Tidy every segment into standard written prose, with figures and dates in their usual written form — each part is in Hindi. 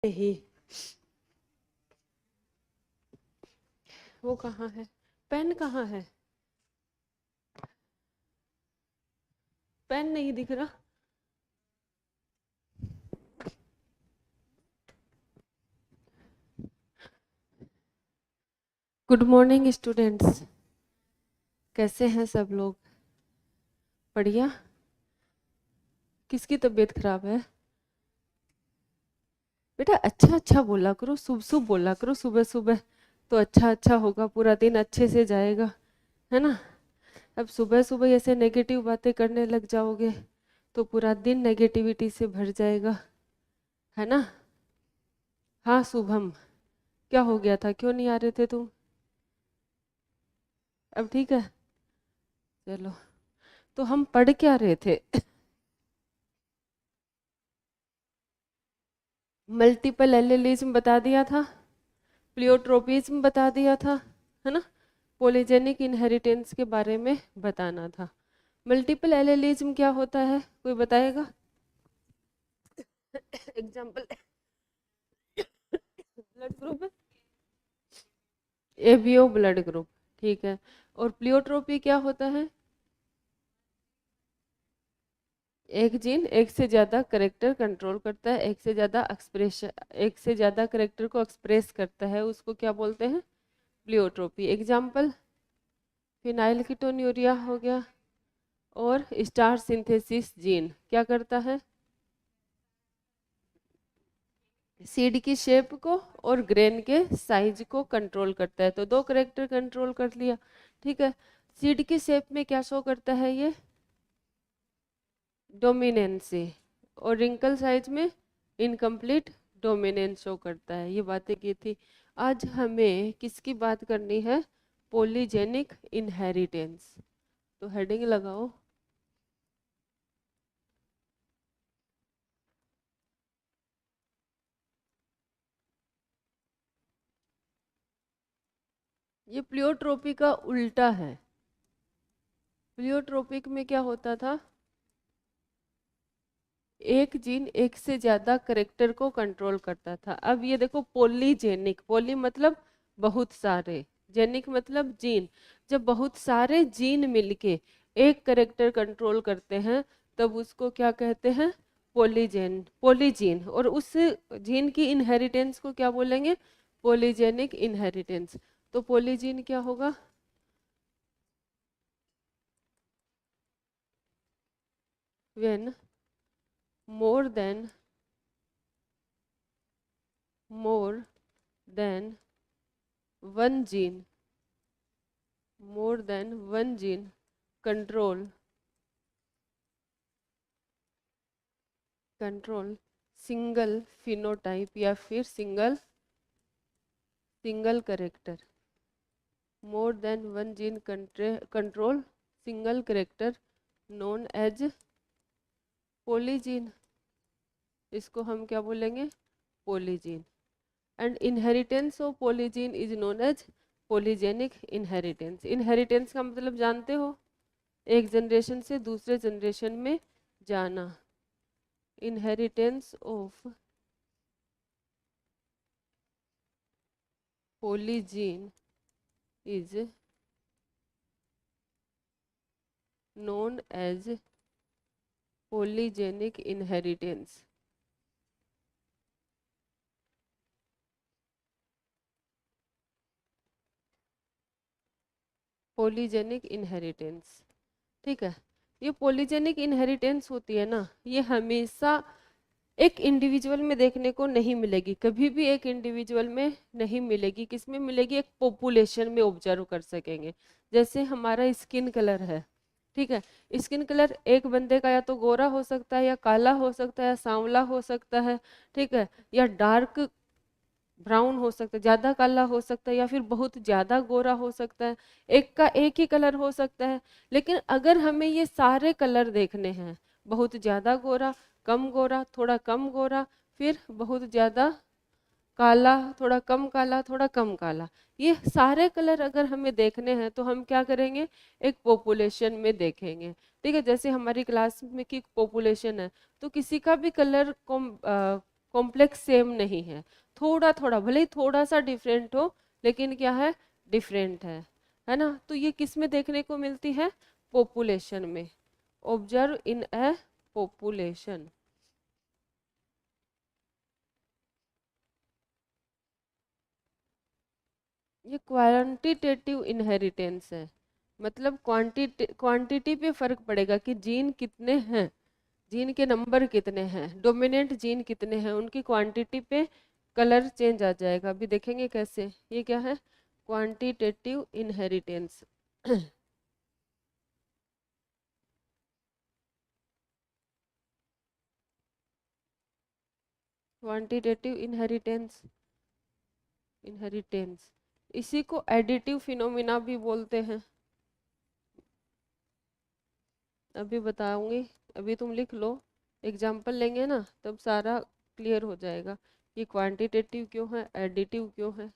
नहीं, वो कहाँ है? पेन कहाँ है? पेन नहीं दिख रहा। गुड मॉर्निंग स्टूडेंट्स, कैसे हैं सब लोग? बढ़िया। किसकी तबीयत खराब है? बेटा अच्छा अच्छा बोला करो, शुभ शुभ बोला करो सुबह सुबह, तो अच्छा अच्छा होगा, पूरा दिन अच्छे से जाएगा, है ना। अब सुबह सुबह ऐसे नेगेटिव बातें करने लग जाओगे तो पूरा दिन नेगेटिविटी से भर जाएगा, है ना। हाँ शुभम, क्या हो गया था, क्यों नहीं आ रहे थे तुम? अब ठीक है, चलो। तो हम पढ़ क्या रहे थे? मल्टीपल एलिलिज्म बता दिया था, प्लियोट्रोपिज्म बता दिया था, है ना। पॉलीजेनिक इनहेरिटेंस के बारे में बताना था। मल्टीपल एलिलिज्म क्या होता है, कोई बताएगा? Example. Blood group, ABO blood group, ठीक है। और प्लियोट्रोपी क्या होता है? एक जीन एक से ज्यादा करेक्टर कंट्रोल करता है, एक से ज्यादा एक्सप्रेशन, एक से ज्यादा करेक्टर को एक्सप्रेस करता है, उसको क्या बोलते हैं? प्लियोट्रोपी। एग्जाम्पल, फिनाइल कीटोन्यूरिया हो गया। और स्टार सिंथेसिस जीन क्या करता है? सीड की शेप को और ग्रेन के साइज को कंट्रोल करता है। तो दो करेक्टर कंट्रोल कर लिया, ठीक है। सीड की शेप में क्या शो करता है ये? डोमिनेंसी। और रिंकल साइज में इनकम्प्लीट डोमिनेंस शो करता है। ये बातें की थी। आज हमें किसकी बात करनी है? Polygenic inheritance. तो हेडिंग लगाओ, ये प्लियोट्रोपी का उल्टा है। प्लियोट्रोपिक में क्या होता था? एक जीन एक से ज्यादा करेक्टर को कंट्रोल करता था। अब ये देखो, पॉलीजेनिक, पॉली मतलब बहुत सारे, जेनिक मतलब जीन। जब बहुत सारे जीन मिलके एक करेक्टर कंट्रोल करते हैं तब उसको क्या कहते हैं? पॉलीजेन, पॉलीजीन। और उस जीन की इनहेरिटेंस को क्या बोलेंगे? Polygenic inheritance. तो पॉलीजीन क्या होगा? When more than more than one gene, more than one gene control single phenotype या फिर single character. More than one gene control single character known as polygene. इसको हम क्या बोलेंगे? Polygene. And inheritance of polygene is known as polygenic inheritance. Inheritance का मतलब जानते हो? एक जनरेशन से दूसरे जनरेशन में जाना। Inheritance of polygene is known as polygenic inheritance. Polygenic inheritance, ठीक है। ये पॉलीजेनिक इनहेरिटेंस होती है ना, ये हमेशा एक इंडिविजुअल में देखने को नहीं मिलेगी, कभी भी एक इंडिविजुअल में नहीं मिलेगी। किस में मिलेगी? एक पॉपुलेशन में ऑब्जर्व कर सकेंगे। जैसे हमारा स्किन कलर है, ठीक है। स्किन कलर एक बंदे का या तो गोरा हो सकता है, या काला हो सकता है, या सांवला हो सकता है, ठीक है, या डार्क ब्राउन हो सकता है, ज्यादा काला हो सकता है, या फिर बहुत ज्यादा गोरा हो सकता है। एक का एक ही कलर हो सकता है। लेकिन अगर हमें ये सारे कलर देखने हैं, बहुत ज्यादा गोरा, कम गोरा, थोड़ा कम गोरा, फिर बहुत ज्यादा काला, थोड़ा कम काला, थोड़ा कम काला, ये सारे कलर अगर हमें देखने हैं तो हम क्या करेंगे? एक पॉपुलेशन में देखेंगे, ठीक है। जैसे हमारी क्लास में की पॉपुलेशन है, तो किसी का भी कलर को कॉम्प्लेक्स सेम नहीं है, थोड़ा थोड़ा, भले ही थोड़ा सा डिफरेंट हो, लेकिन क्या है, डिफरेंट है ना। तो ये किस में देखने को मिलती है, पॉपुलेशन में, ऑब्जर्व इन ए पॉपुलेशन। ये क्वांटिटेटिव इनहेरिटेंस है, मतलब क्वांटिटी पे फर्क पड़ेगा कि जीन कितने हैं, जीन के नंबर कितने हैं, डोमिनेंट जीन कितने हैं, उनकी क्वांटिटी पे कलर चेंज आ जाएगा। अभी देखेंगे कैसे। ये क्या है, quantitative inheritance. Quantitative inheritance, inheritance, इसी को एडिटिव फिनोमिना भी बोलते हैं। अभी बताऊंगी, अभी तुम लिख लो, एग्जाम्पल लेंगे ना तब सारा क्लियर हो जाएगा कि क्वांटिटेटिव क्यों है, एडिटिव क्यों है।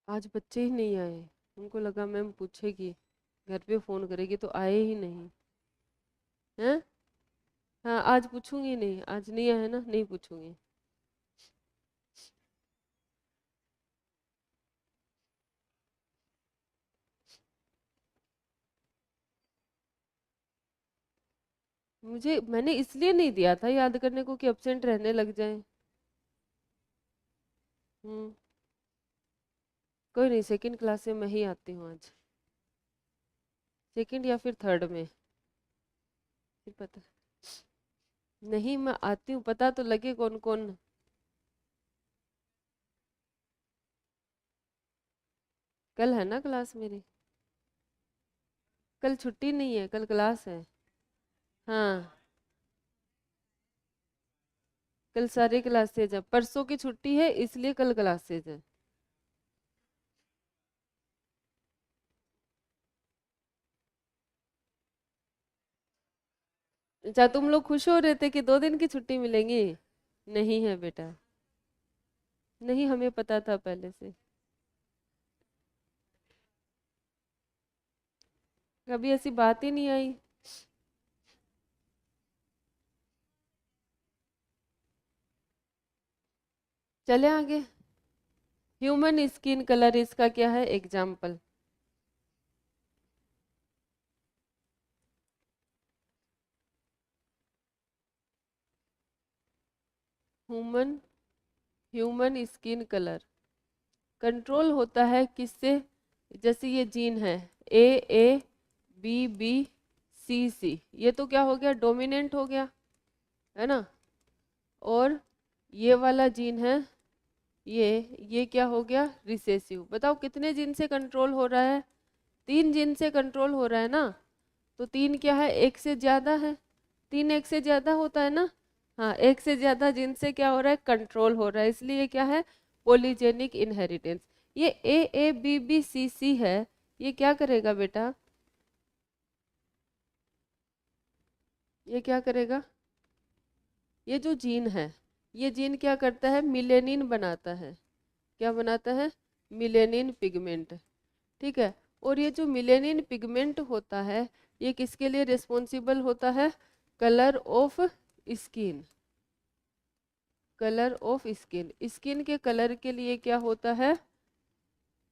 आज बच्चे ही नहीं आए, उनको लगा मैम पूछेगी, घर पे फोन करेगी, तो आए ही नहीं हैं। हाँ आज पूछूंगी नहीं, आज नहीं आए ना, नहीं पूछूंगी। मैंने इसलिए नहीं दिया था याद करने को कि एब्सेंट रहने लग जाए। हम्म, कोई नहीं, सेकंड क्लास में मैं ही आती हूँ आज, सेकंड या फिर थर्ड में, फिर पता नहीं, मैं आती हूँ, पता तो लगे कौन कौन। कल है ना क्लास मेरी, कल छुट्टी नहीं है, कल क्लास है। हाँ कल सारे क्लासेज है, परसों की छुट्टी है इसलिए कल क्लासेज है। अच्छा तुम लोग खुश हो रहे थे कि 2 दिन की छुट्टी मिलेंगी। नहीं है बेटा, नहीं, हमें पता था पहले से, कभी ऐसी बात ही नहीं आई। चले आगे, ह्यूमन स्किन कलर, इसका क्या है example. Human human skin colour control होता है किससे, जैसे ये जीन है A A B B C C, ये तो क्या हो गया, डोमिनेंट हो गया, है ना। और ये वाला जीन है, ये क्या हो गया, रिसेसिव। बताओ कितने जीन से कंट्रोल हो रहा है, 3 जीन से कंट्रोल हो रहा है ना। तो 3 क्या है, एक से ज्यादा है, 3 एक से ज्यादा होता है ना। हाँ एक से ज्यादा जीन से क्या हो रहा है, कंट्रोल हो रहा है, इसलिए ये क्या है, पॉलीजेनिक इनहेरिटेंस। ये A A B B C C है, ये क्या करेगा बेटा, ये क्या करेगा, ये जो जीन है, ये जीन क्या करता है, मिलेनिन बनाता है, क्या बनाता है, मिलेनिन पिगमेंट, ठीक है। और ये जो मिलेनिन पिगमेंट होता है, ये किसके लिए रिस्पॉन्सिबल होता है, colour of skin, colour of skin, skin के कलर के लिए क्या होता है,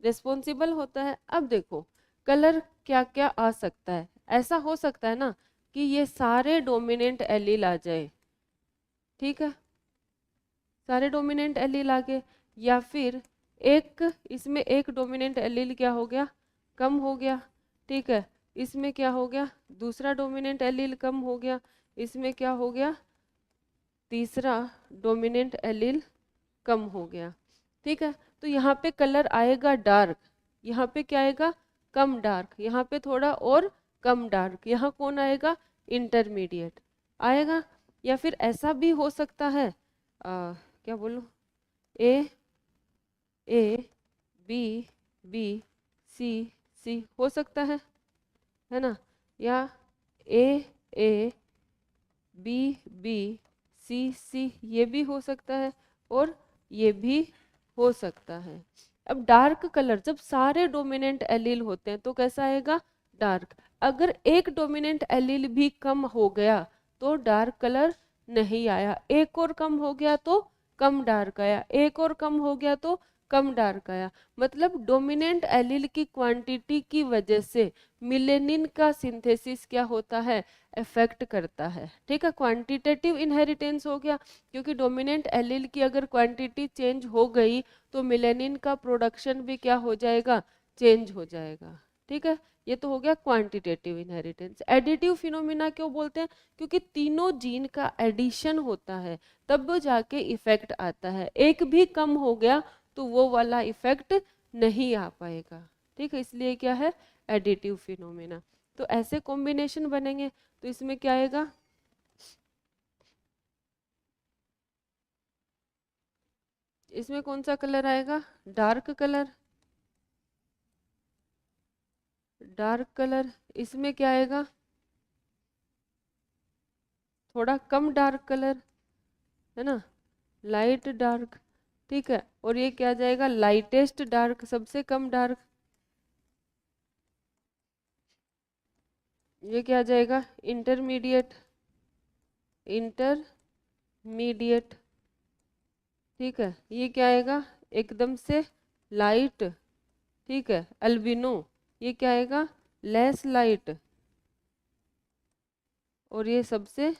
रिस्पॉन्सिबल होता है। अब देखो कलर क्या क्या आ सकता है, ऐसा हो सकता है ना कि ये सारे डोमिनेंट एलील आ जाए, ठीक है, सारे डोमिनेंट एलील आ गए, या फिर एक इसमें एक डोमिनेंट एलील क्या हो गया, कम हो गया, ठीक है। इसमें क्या हो गया, दूसरा डोमिनेंट एलील कम हो गया, इसमें क्या हो गया, तीसरा डोमिनेंट एलील कम हो गया। ठीक है, तो यहाँ पे कलर आएगा डार्क, यहाँ पे क्या आएगा, कम डार्क, यहाँ पे थोड़ा और कम डार्क, यहाँ कौन आएगा, इंटरमीडिएट आएगा। या फिर ऐसा भी हो सकता है, क्या बोलूँ, ए ए बी बी सी सी हो सकता है ना, या ए ए बी बी सी सी ये भी हो सकता है, और ये भी हो सकता है। अब डार्क कलर जब सारे डोमिनेंट एलील होते हैं तो कैसा आएगा, डार्क। अगर एक डोमिनेंट एलील भी कम हो गया तो डार्क कलर नहीं आया, एक और कम हो गया तो कम डार्क आया, एक और कम हो गया तो कम डार्क आया। मतलब डोमिनेंट एलील की क्वांटिटी की वजह से मिलेनिन का सिंथेसिस क्या होता है, इफेक्ट करता है। ठीक है, क्वांटिटेटिव इनहेरिटेंस हो गया, क्योंकि डोमिनेंट एलील की अगर क्वांटिटी चेंज हो गई तो मिलेनिन का प्रोडक्शन भी क्या हो जाएगा, चेंज हो जाएगा। ठीक है, ये तो हो गया क्वांटिटेटिव इनहेरिटेंस। एडिटिव फिनोमिना क्यों बोलते हैं, क्योंकि तीनों जीन का एडिशन होता है तब वो जाके इफेक्ट आता है, एक भी कम हो गया तो वो वाला इफेक्ट नहीं आ पाएगा। ठीक है, इसलिए क्या है, एडिटिव फिनोमिना। तो ऐसे कॉम्बिनेशन बनेंगे, तो इसमें क्या आएगा, इसमें कौन सा कलर आएगा, डार्क कलर, डार्क कलर। इसमें क्या आएगा, थोड़ा कम डार्क कलर, है ना, लाइट डार्क। ठीक है, और ये क्या जाएगा, लाइटेस्ट डार्क, सबसे कम डार्क। ये क्या जाएगा, इंटरमीडिएट, इंटरमीडिएट। ठीक है, ये क्या आएगा, एकदम से लाइट। ठीक है, अल्बिनो, ये क्या आएगा, लेस लाइट, और ये सबसे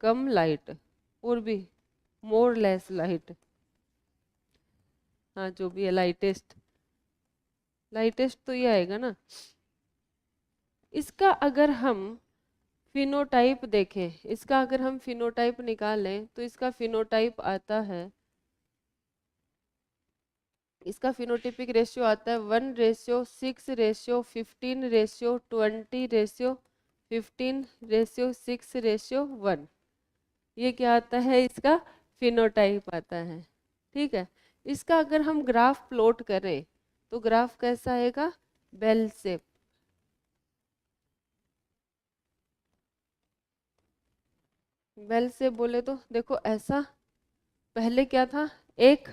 कम लाइट, और भी मोर लेस लाइट। हाँ, जो भी है लाइटेस्ट, लाइटेस्ट तो ये आएगा ना। इसका अगर हम फिनोटाइप देखें, इसका अगर हम फिनोटाइप निकालें तो इसका फिनोटाइप आता है, इसका फिनोटिपिक रेशियो आता है 1:6:15:20:15:6:1। ये क्या आता है, इसका फिनोटाइप आता है। ठीक है, इसका अगर हम ग्राफ प्लॉट करें तो ग्राफ कैसा आएगा, बेल शेप। बेल शेप बोले तो देखो ऐसा, पहले क्या था, एक,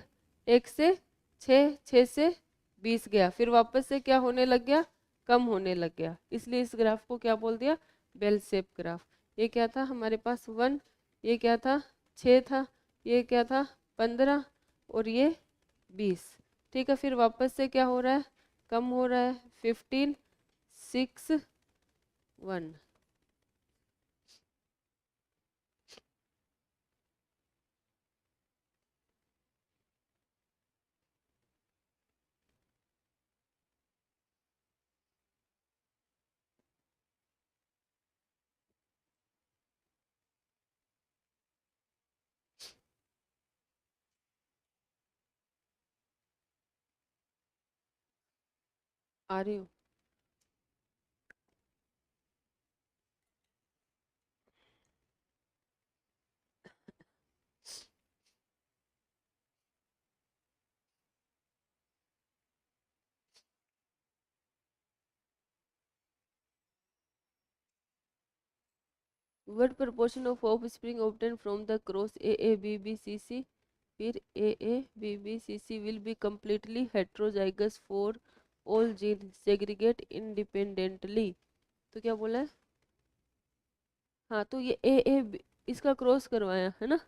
एक से 6, 6 से 20 गया, फिर वापस से क्या होने लग गया, कम होने लग गया, इसलिए इस ग्राफ को क्या बोल दिया, बेल शेप ग्राफ। ये क्या था हमारे पास 1, ये क्या था 6 था, ये क्या था 15, और ये 20। ठीक है, फिर वापस से क्या हो रहा है, कम हो रहा है, 15, 6, 1। आ रही हूँ। What proportion of offspring obtained from the cross AABBCC, फिर AABBCC will be completely heterozygous for all genes segregate independently। तो क्या बोला है, हाँ, तो ये AA इसका क्रॉस करवाया है ना,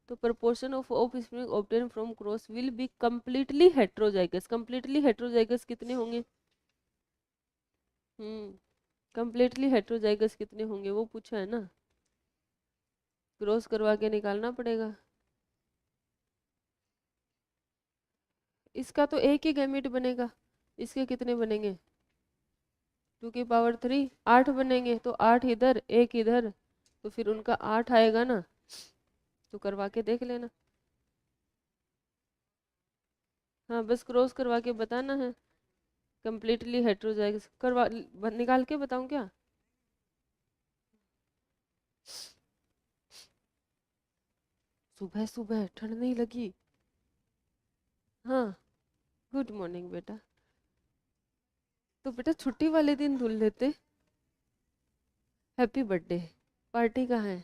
तो proportion of offspring obtained from cross will be completely heterozygous। completely heterozygous कितने होंगे, completely heterozygous कितने होंगे वो पूछा है ना, क्रॉस करवा के निकालना पड़ेगा। इसका तो एक ही गैमेट बनेगा, इसके कितने बनेंगे, 2 की पावर 3 8 बनेंगे, तो 8 इधर 1 इधर, तो फिर उनका 8 आएगा ना। तो करवा के देख लेना। हाँ बस क्रॉस करवा के बताना है, कंप्लीटली हेट्रोजाइगस करवा निकाल के बताऊं क्या? सुबह सुबह ठंड नहीं लगी? हाँ। गुड मॉर्निंग बेटा। तो बेटा छुट्टी वाले दिन धुल लेते। Happy birthday. पार्टी कहाँ है?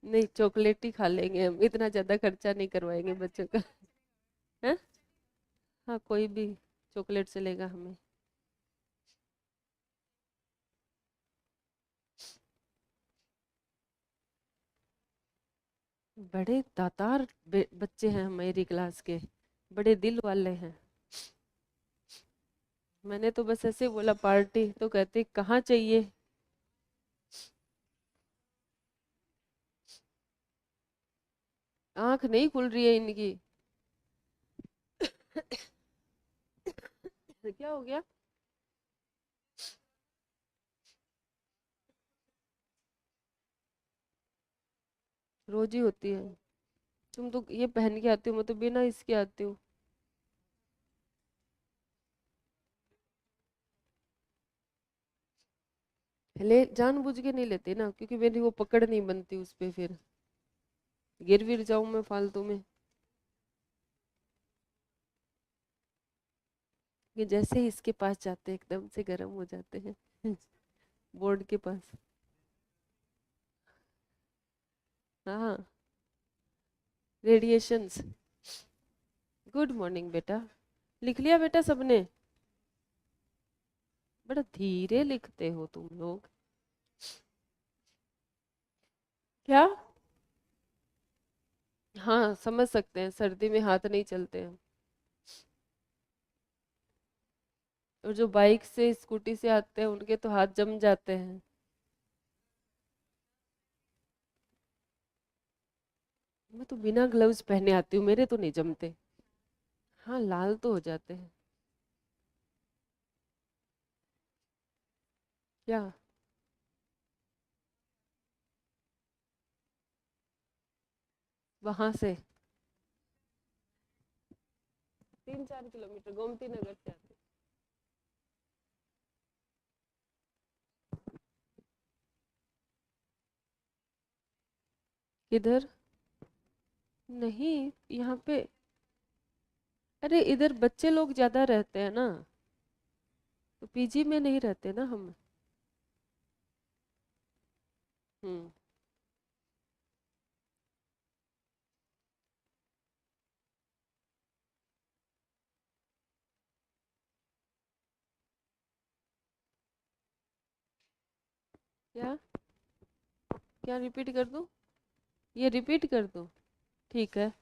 नहीं चॉकलेट ही खा लेंगे हम, इतना ज्यादा खर्चा नहीं करवाएंगे बच्चों का। है? हाँ कोई भी चॉकलेट चलेगा हमें। बड़े दातार बच्चे हैं मेरी क्लास के, बड़े दिल वाले हैं। मैंने तो बस ऐसे बोला पार्टी, तो कहते कहाँ चाहिए। आंख नहीं खुल रही है इनकी। क्या हो गया? रोज ही होती है। तुम तो ये पहन के आती हो, मैं तो बिना इसके आती हूँ। ले जानबूझ के नहीं लेते ना, क्योंकि मेरी वो पकड़ नहीं बनती उस पे, फिर गिर विर जाऊं मैं फालतू में। ये जैसे ही इसके पास जाते हैं एकदम से गर्म हो जाते हैं। बोर्ड के पास। हाँ। रेडिएशंस। गुड मॉर्निंग बेटा। लिख लिया बेटा सबने? बड़ा धीरे लिखते हो तुम लोग। क्या? हाँ समझ सकते हैं, सर्दी में हाथ नहीं चलते हैं। और जो बाइक से स्कूटी से आते हैं उनके तो हाथ जम जाते हैं। मैं तो बिना ग्लव्स पहने आती हूँ, मेरे तो नहीं जमते। हाँ लाल तो हो जाते हैं। क्या? वहां से 3-4 किलोमीटर गोमती नगर से आते हैं। इधर नहीं, यहाँ पे। अरे इधर बच्चे लोग ज्यादा रहते हैं ना, तो पीजी में नहीं रहते ना हम। हम्म। क्या? क्या रिपीट कर दूं? ये रिपीट कर दूं? ठीक है।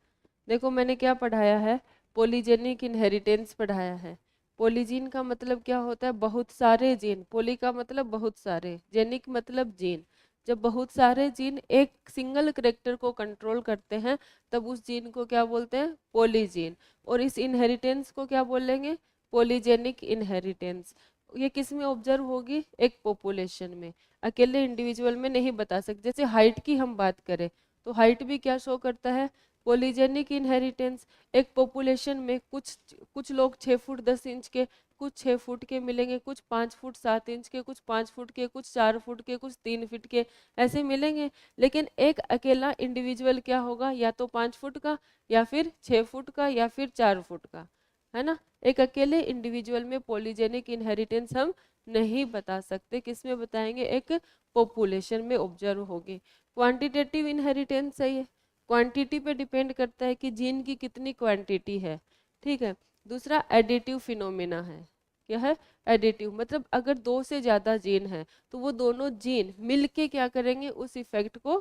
देखो मैंने क्या पढ़ाया है, पोलीजेनिक इनहेरिटेंस पढ़ाया है। पोलीजीन का मतलब क्या होता है? बहुत सारे जीन। पोली का मतलब बहुत सारे, जेनिक मतलब जीन। जब बहुत सारे जीन एक सिंगल करेक्टर को कंट्रोल करते हैं, तब उस जीन को क्या बोलते हैं? पोलीजीन। और इस इनहेरिटेंस को क्या बोलेंगे? Polygenic inheritance. ये किस में ऑब्जर्व होगी? एक पॉपुलेशन में। अकेले इंडिविजुअल में नहीं बता सकते। जैसे हाइट की हम बात करें, तो हाइट भी क्या शो करता है? Polygenic inheritance. एक पॉपुलेशन में कुछ कुछ लोग 6 फुट 10 इंच के, कुछ 6 फुट के मिलेंगे, कुछ 5 फुट 7 इंच के, कुछ 5 फुट के, कुछ 4 फुट के, कुछ 3 फीट के, ऐसे मिलेंगे। लेकिन एक अकेला इंडिविजुअल क्या होगा? या तो 5 फुट का, या फिर 6 फुट का, या फिर 4 फुट का, है ना। एक अकेले इंडिविजुअल में पॉलीजेनिक इनहेरिटेंस हम नहीं बता सकते। किस में बताएंगे? एक पॉपुलेशन में ऑब्जर्व होगी। क्वांटिटेटिव इनहेरिटेंस सही है, क्वांटिटी पे डिपेंड करता है कि जीन की कितनी क्वांटिटी है। ठीक है। दूसरा एडिटिव फिनोमेना है। क्या है? एडिटिव मतलब अगर दो से ज्यादा जीन है, तो वो दोनों जीन मिलके क्या करेंगे? उस इफेक्ट को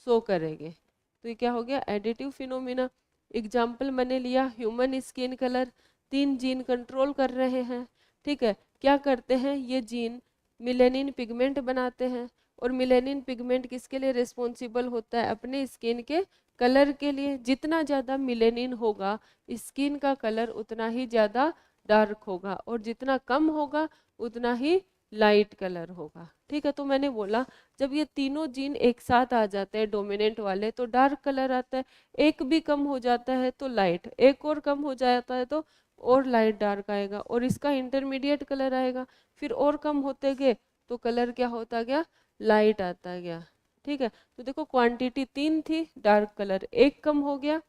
शो करेंगे। तो ये क्या हो गया? Additive phenomena. एग्जाम्पल मैंने लिया human skin colour. 3 gene control कर रहे हैं। ठीक है। क्या करते हैं ये जीन? मिलेनिन पिगमेंट बनाते हैं, और मिलेनिन पिगमेंट किसके लिए रिस्पॉन्सिबल होता है? अपने स्किन के कलर के लिए। जितना ज़्यादा मिलेनिन होगा स्किन का कलर उतना ही ज़्यादा डार्क होगा, और जितना कम होगा उतना ही लाइट कलर होगा। ठीक है, तो मैंने बोला जब ये तीनों जीन एक साथ आ जाते हैं डोमिनेंट वाले तो डार्क कलर आता है, एक भी कम हो जाता है तो लाइट, एक और कम हो जाता है तो और लाइट डार्क आएगा, और इसका इंटरमीडिएट कलर आएगा। फिर और कम होते गए तो कलर क्या होता गया? लाइट आता गया। ठीक है, तो देखो क्वांटिटी 3 थी, डार्क कलर एक कम हो गया,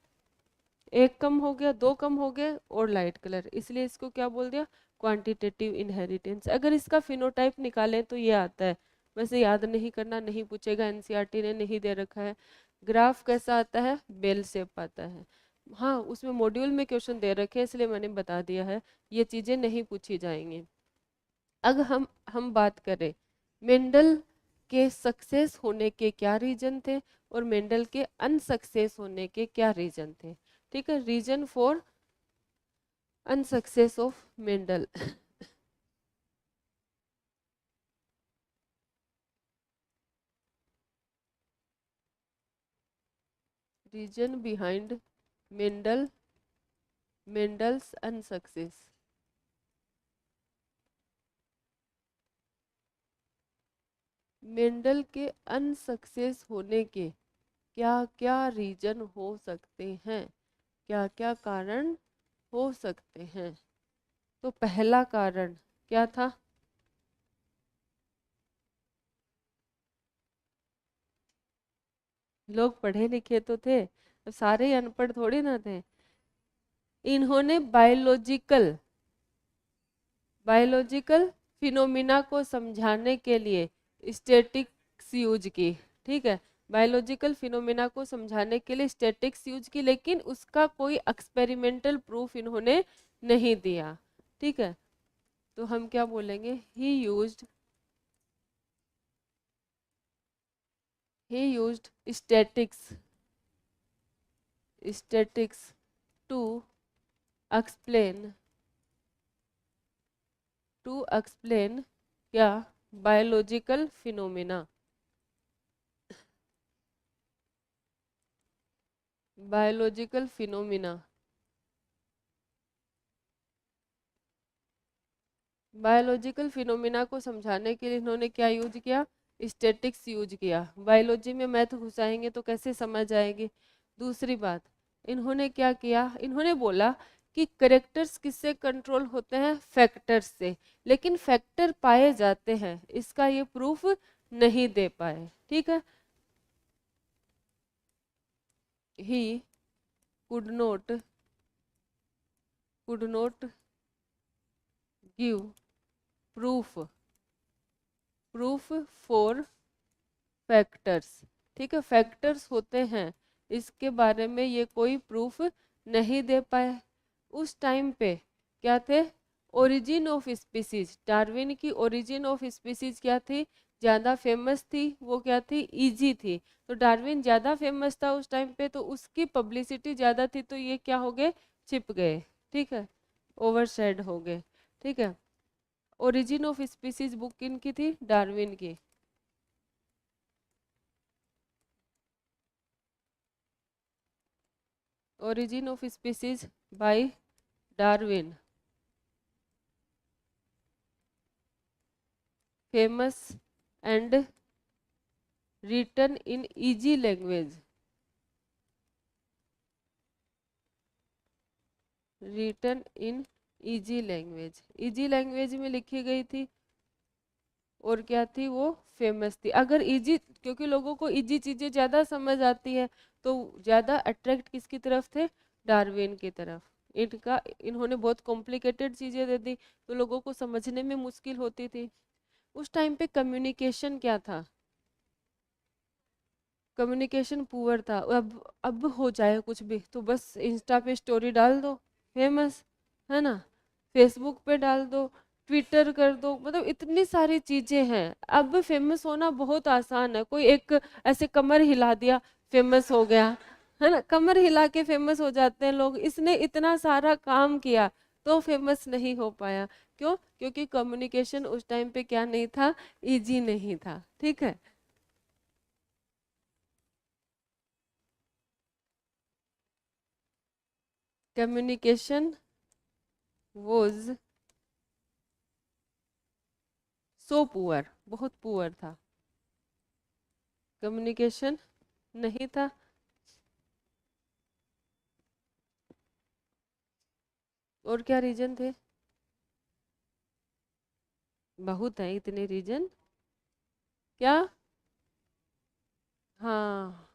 एक कम हो गया, दो कम हो गए, और लाइट कलर, इसलिए इसको क्या बोल दिया? Quantitative inheritance. अगर इसका फिनोटाइप निकालें तो ये आता है, वैसे याद नहीं करना, नहीं पूछेगा, एनसीईआरटी ने नहीं दे रखा है। ग्राफ कैसा आता है? बेल शेप आता है। हाँ, उसमें मॉड्यूल में क्वेश्चन दे रखे हैं इसलिए मैंने बता दिया है, ये चीज़ें नहीं पूछी जाएंगी। अब हम बात करें मेंडल के सक्सेस होने के क्या रीजन थे और मेंडल के अनसक्सेस होने के क्या रीजन थे। ठीक है, reason for unsuccess of Mendel. Reason behind Mendel's unsuccess. Mendel के अनसक्सेस होने के क्या क्या रीजन हो सकते हैं, क्या क्या कारण हो सकते हैं? तो पहला कारण क्या था? लोग पढ़े लिखे तो थे, तो सारे ही अनपढ़ थोड़ी ना थे। इन्होंने बायोलॉजिकल फिनोमिना को समझाने के लिए स्टैटिक्स यूज की। ठीक है, बायोलॉजिकल फिनोमिना को समझाने के लिए स्टैटिक्स यूज की, लेकिन उसका कोई एक्सपेरिमेंटल प्रूफ इन्होंने नहीं दिया। ठीक है, तो हम क्या बोलेंगे? He used statistics to explain क्या? Biological phenomena. Biological phenomena biological phenomena को समझाने के लिए इन्होंने क्या यूज किया? स्टैटिक्स यूज किया। बायोलॉजी में मैथ घुसाएंगे तो कैसे समझ आएगी? दूसरी बात, इन्होंने क्या किया? इन्होंने बोला कि करेक्टर्स किससे कंट्रोल होते हैं? फैक्टर्स से। लेकिन फैक्टर पाए जाते हैं, इसका ये प्रूफ नहीं दे पाए। ठीक है, he could not give proof for factors. ठीक है, फैक्टर्स होते हैं, इसके बारे में ये कोई प्रूफ नहीं दे पाए। उस टाइम पे क्या थे? ओरिजिन ऑफ स्पीसीज, डार्विन की ओरिजिन ऑफ स्पीसीज क्या थी? ज़्यादा फेमस थी। वो क्या थी? इजी थी। तो डार्विन ज़्यादा फेमस था उस टाइम पे, तो उसकी पब्लिसिटी ज़्यादा थी, तो ये क्या हो गए? छिप गए। ठीक है, ओवरशेड हो गए। ठीक है, ओरिजिन ऑफ स्पीसीज बुक किनकी थी? डार्विन की। Origin of species bye Darwin, famous and written in easy language, written in easy language, easy language में लिखी गई थी, और क्या थी? वो फेमस थी। अगर इजी, क्योंकि लोगों को इजी चीजें ज्यादा समझ आती है, तो ज्यादा अट्रैक्ट किसकी तरफ थे? डार्विन की तरफ। इन्होंने बहुत कॉम्प्लिकेटेड चीजें दे दी, तो लोगों को समझने में मुश्किल होती थी। उस टाइम पे कम्युनिकेशन क्या था? कम्युनिकेशन पुअर था। अब हो जाए कुछ भी तो बस इंस्टा पे स्टोरी डाल दो, फेमस, है ना? फेसबुक पे डाल दो, ट्विटर कर दो, मतलब इतनी सारी चीजें हैं। अब फेमस होना बहुत आसान है। कोई एक ऐसे कमर हिला दिया, फेमस हो गया, है ना? कमर हिला के फेमस हो जाते हैं लोग। इसने इतना सारा काम किया तो फेमस नहीं हो पाया। क्यों? क्योंकि कम्युनिकेशन उस टाइम पे क्या नहीं था? इजी नहीं था। ठीक है, कम्युनिकेशन वॉज सो पुअर, बहुत पुअर था, कम्युनिकेशन नहीं था। और क्या रीजन थे? बहुत है इतने रीजन। क्या? हाँ,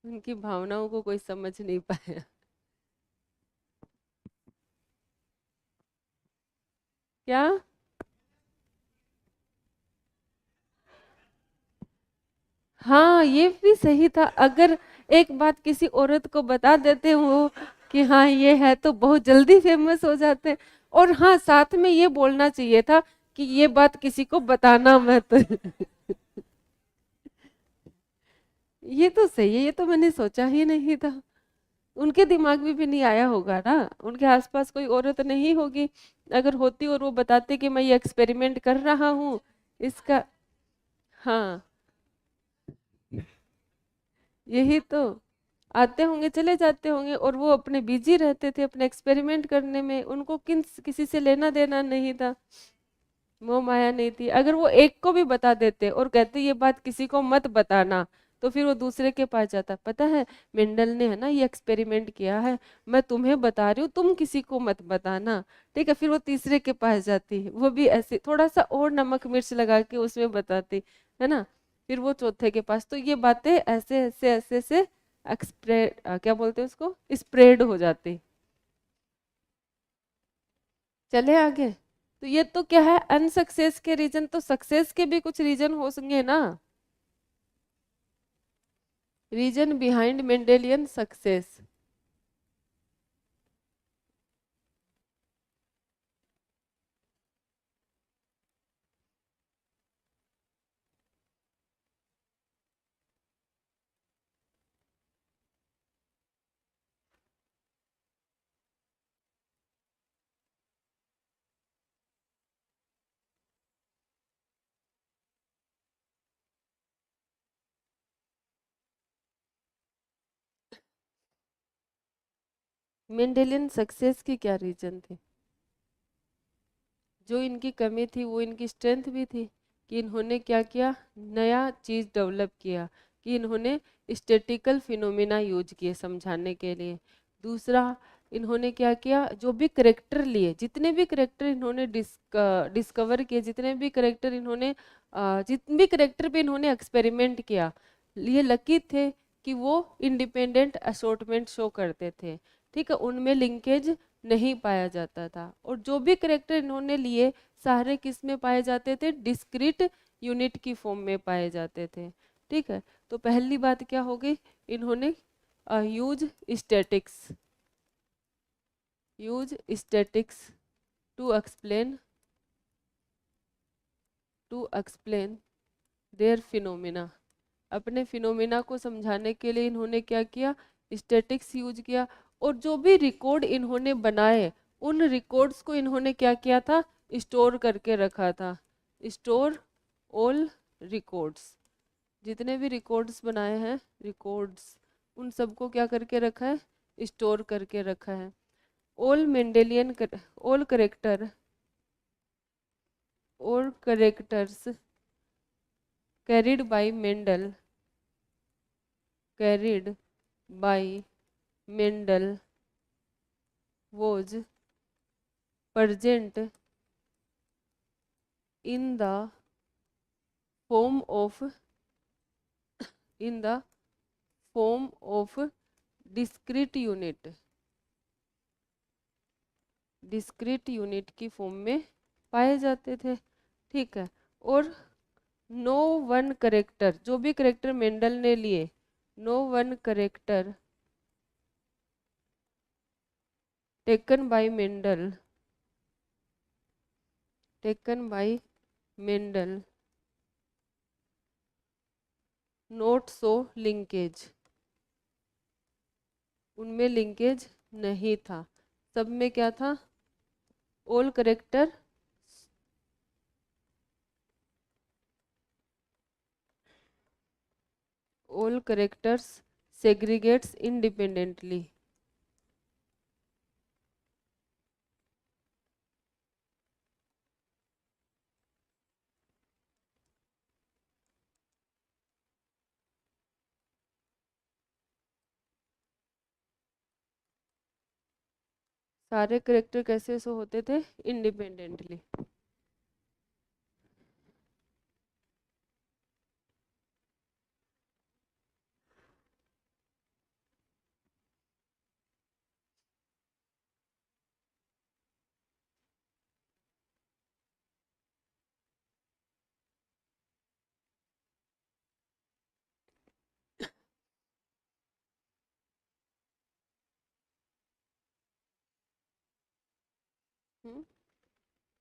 उनकी भावनाओं को कोई समझ नहीं पाया। क्या? हाँ, ये भी सही था। अगर एक बात किसी औरत को बता देते हो कि हाँ ये है, तो बहुत जल्दी फेमस हो जाते हैं। और हाँ, साथ में ये बोलना चाहिए था कि ये बात किसी को बताना मत। ये तो सही है, ये तो मैंने सोचा ही नहीं था। उनके दिमाग में भी नहीं आया होगा ना, उनके आसपास कोई औरत नहीं होगी। अगर होती और वो बताते कि मैं ये एक्सपेरिमेंट कर रहा हूँ इसका। हाँ, यही तो। आते होंगे चले जाते होंगे, और वो अपने बिजी रहते थे अपने एक्सपेरिमेंट करने में, उनको किसी से लेना देना नहीं था, मोह माया नहीं थी। अगर वो एक को भी बता देते और कहते ये बात किसी को मत बताना, तो फिर वो दूसरे के पास जाता, पता है मेंडल ने है ना ये एक्सपेरिमेंट किया है, मैं तुम्हें बता रही हूँ, तुम किसी को मत बताना। ठीक है, फिर वो तीसरे के पास जाती, वो भी ऐसे थोड़ा सा और नमक मिर्च लगा के उसमें बताती, है ना। फिर वो चौथे के पास, तो ये बातें ऐसे ऐसे ऐसे से एक्सप्रेड, क्या बोलते हैं उसको, स्प्रेड हो जाती। चले आगे। तो ये तो क्या है, अनसक्सेस के रीजन, तो सक्सेस के भी कुछ रीजन हो सकेंगे ना। Reason behind Mendelian success. Mendelian success की क्या रीजन थे? जो इनकी कमी थी वो इनकी स्ट्रेंथ भी थी, कि इन्होंने क्या किया, नया चीज डेवलप किया, कि इन्होंने स्टेटिकल फिनोमिना यूज किए समझाने के लिए। दूसरा, इन्होंने क्या किया, जो भी करेक्टर लिए, जितने भी करेक्टर इन्होंने डिस्कवर किए, जितने भी करेक्टर इन्होंने जितने भी करेक्टर पे इन्होंने एक्सपेरिमेंट किया, ये लकी थे कि वो इंडिपेंडेंट असॉर्टमेंट शो करते थे। ठीक है, उनमें लिंकेज नहीं पाया जाता था। और जो भी करेक्टर इन्होंने लिए, सारे किस में पाए जाते थे, डिस्क्रीट यूनिट की फॉर्म में पाए जाते थे। ठीक है, तो पहली बात क्या हो गई, इन्होंने use statistics, use statistics to explain, to explain their phenomena. अपने फिनोमिना को समझाने के लिए इन्होंने क्या किया, स्टैटिक्स यूज किया। और जो भी रिकॉर्ड इन्होंने बनाए, उन रिकॉर्ड्स को इन्होंने क्या किया था, स्टोर करके रखा था। स्टोर ऑल रिकॉर्ड्स, जितने भी रिकॉर्ड्स बनाए हैं, रिकॉर्ड्स, उन सबको क्या करके रखा है, स्टोर करके रखा है। ऑल मेंडेलियन, ऑल करेक्टर, और characters carried by Mendel, carried by Mendel was present in the form of, in the form of discrete unit, discrete unit की फॉर्म में पाए जाते थे। ठीक है, और नो वन करेक्टर, जो भी करेक्टर मेंडल ने लिए, no one character taken by Mendel, taken by Mendel not so linkage, उनमें लिंकेज नहीं था। सब में क्या था, all character, all characters segregates independently. सारे करेक्टर कैसे शो होते थे? इंडिपेंडेंटली.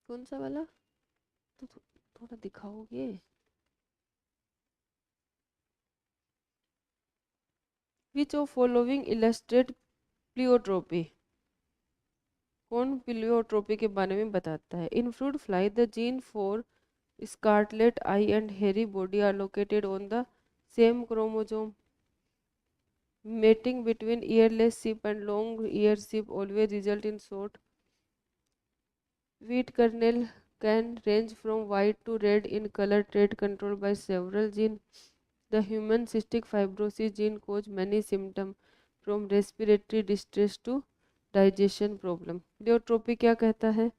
कौन सा वाला? तो थोड़ा दिखाओगे? Which of following illustrate pleiotropy? कौन प्लियोट्रोपी के बारे में बताता है? In fruit fly the gene for scarlet eye and hairy body are located on the same chromosome. Mating between earless sheep and long-eared sheep always result in short wheat kernel can range from white to red in color, trait controlled by several genes. The human cystic fibrosis gene cause many symptoms from respiratory distress to digestion problem. Pleiotropy क्या कहता है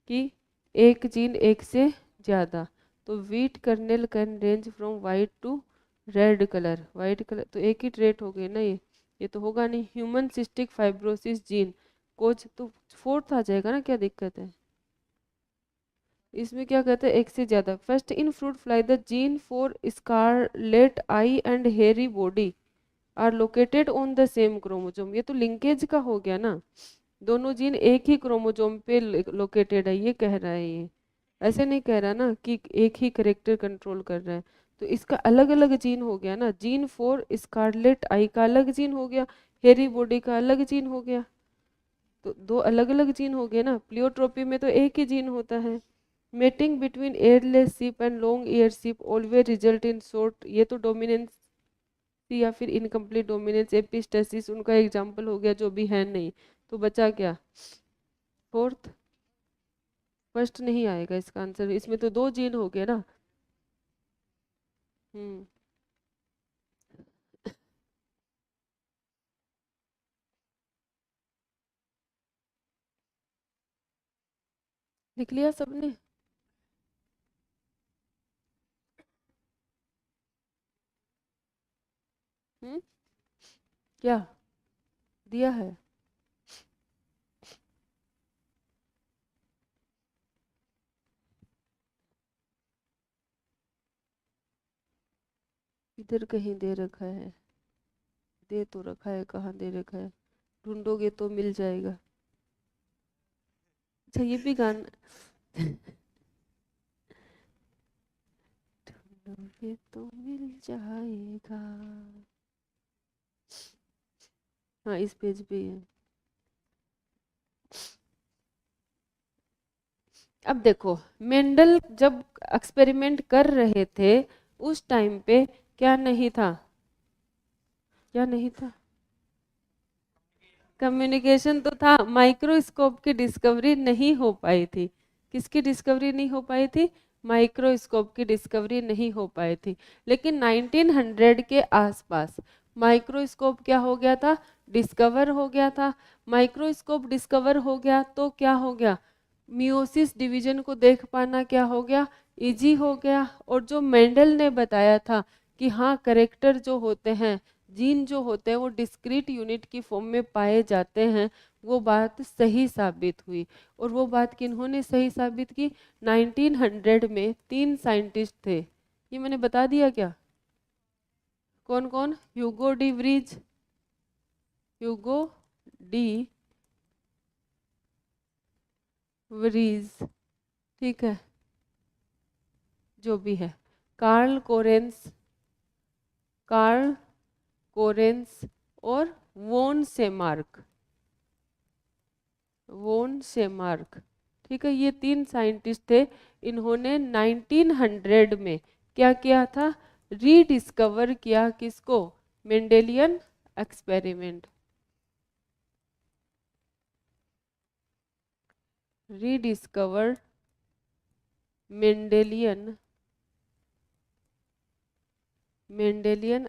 कि एक जीन एक से ज़्यादा. तो wheat kernel can range from white to red colour. White colour तो एक ही ट्रेट हो गए ना. ये तो होगा नहीं. ह्यूमन सिस्टिक फाइब्रोसिस जीन कोज तो फोर्थ आ जाएगा ना. क्या दिक्कत है इसमें? क्या कहते हैं? एक से ज़्यादा. First in fruit fly the gene for scarlet eye and hairy body are located on the same chromosome. ये तो लिंकेज का हो गया ना. दोनों जीन एक ही क्रोमोसोम पे लोकेटेड है ये कह रहा है. ये ऐसे नहीं कह रहा ना कि एक ही करेक्टर कंट्रोल कर रहा है. तो इसका अलग अलग जीन हो गया ना. जीन फॉर स्कारलेट आई का अलग जीन हो गया, हेरी बॉडी का अलग जीन हो गया. तो दो अलग अलग जीन हो गए ना. प्लियोट्रोपी में तो एक ही जीन होता है. Mating between airless ship and long year ship always result in short. ये तो डोमिनेंस या फिर इनकम्प्लीट डोमिनेंस एपिस्टेसिस उनका एग्जाम्पल हो गया जो भी है नहीं. तो बचा क्या? फोर्थ. फर्स्ट नहीं आएगा इसका आंसर. इसमें तो दो जीन हो गए ना. हम्म. लिख लिया सबने? क्या दिया है? इधर कहीं दे रखा है. दे तो रखा है. कहाँ दे रखा है? ढूंढोगे तो मिल जाएगा. अच्छा ये भी गाना. ढूंढोगे तो मिल जाएगा. हाँ इस पेज पे है. अब देखो मेंडल जब एक्सपेरिमेंट कर रहे थे उस टाइम पे क्या नहीं था? क्या नहीं था? कम्युनिकेशन तो था. माइक्रोस्कोप की डिस्कवरी नहीं हो पाई थी. किसकी डिस्कवरी नहीं हो पाई थी? माइक्रोस्कोप की डिस्कवरी नहीं हो पाई थी. लेकिन 1900 के आसपास माइक्रोस्कोप क्या हो गया था? डिस्कवर हो गया था. माइक्रोस्कोप डिस्कवर हो गया तो क्या हो गया? मियोसिस डिवीजन को देख पाना क्या हो गया? इजी हो गया. और जो मेंडल ने बताया था कि हाँ करेक्टर जो होते हैं, जीन जो होते हैं वो डिस्क्रीट यूनिट की फॉर्म में पाए जाते हैं, वो बात सही साबित हुई. और वो बात किन्होंने सही साबित की? 1900 में तीन साइंटिस्ट थे. ये मैंने बता दिया क्या? कौन कौन? Hugo de Vries. Hugo de Vries. ठीक है जो भी है. Karl coherence. कार्ल कोरेंस और वोन सेमार्क. वोन सेमार्क. ठीक है ये तीन साइंटिस्ट थे. इन्होंने 1900 में क्या किया था? रीडिस्कवर किया. किसको? Mendelian experiment. Rediscovered Mendelian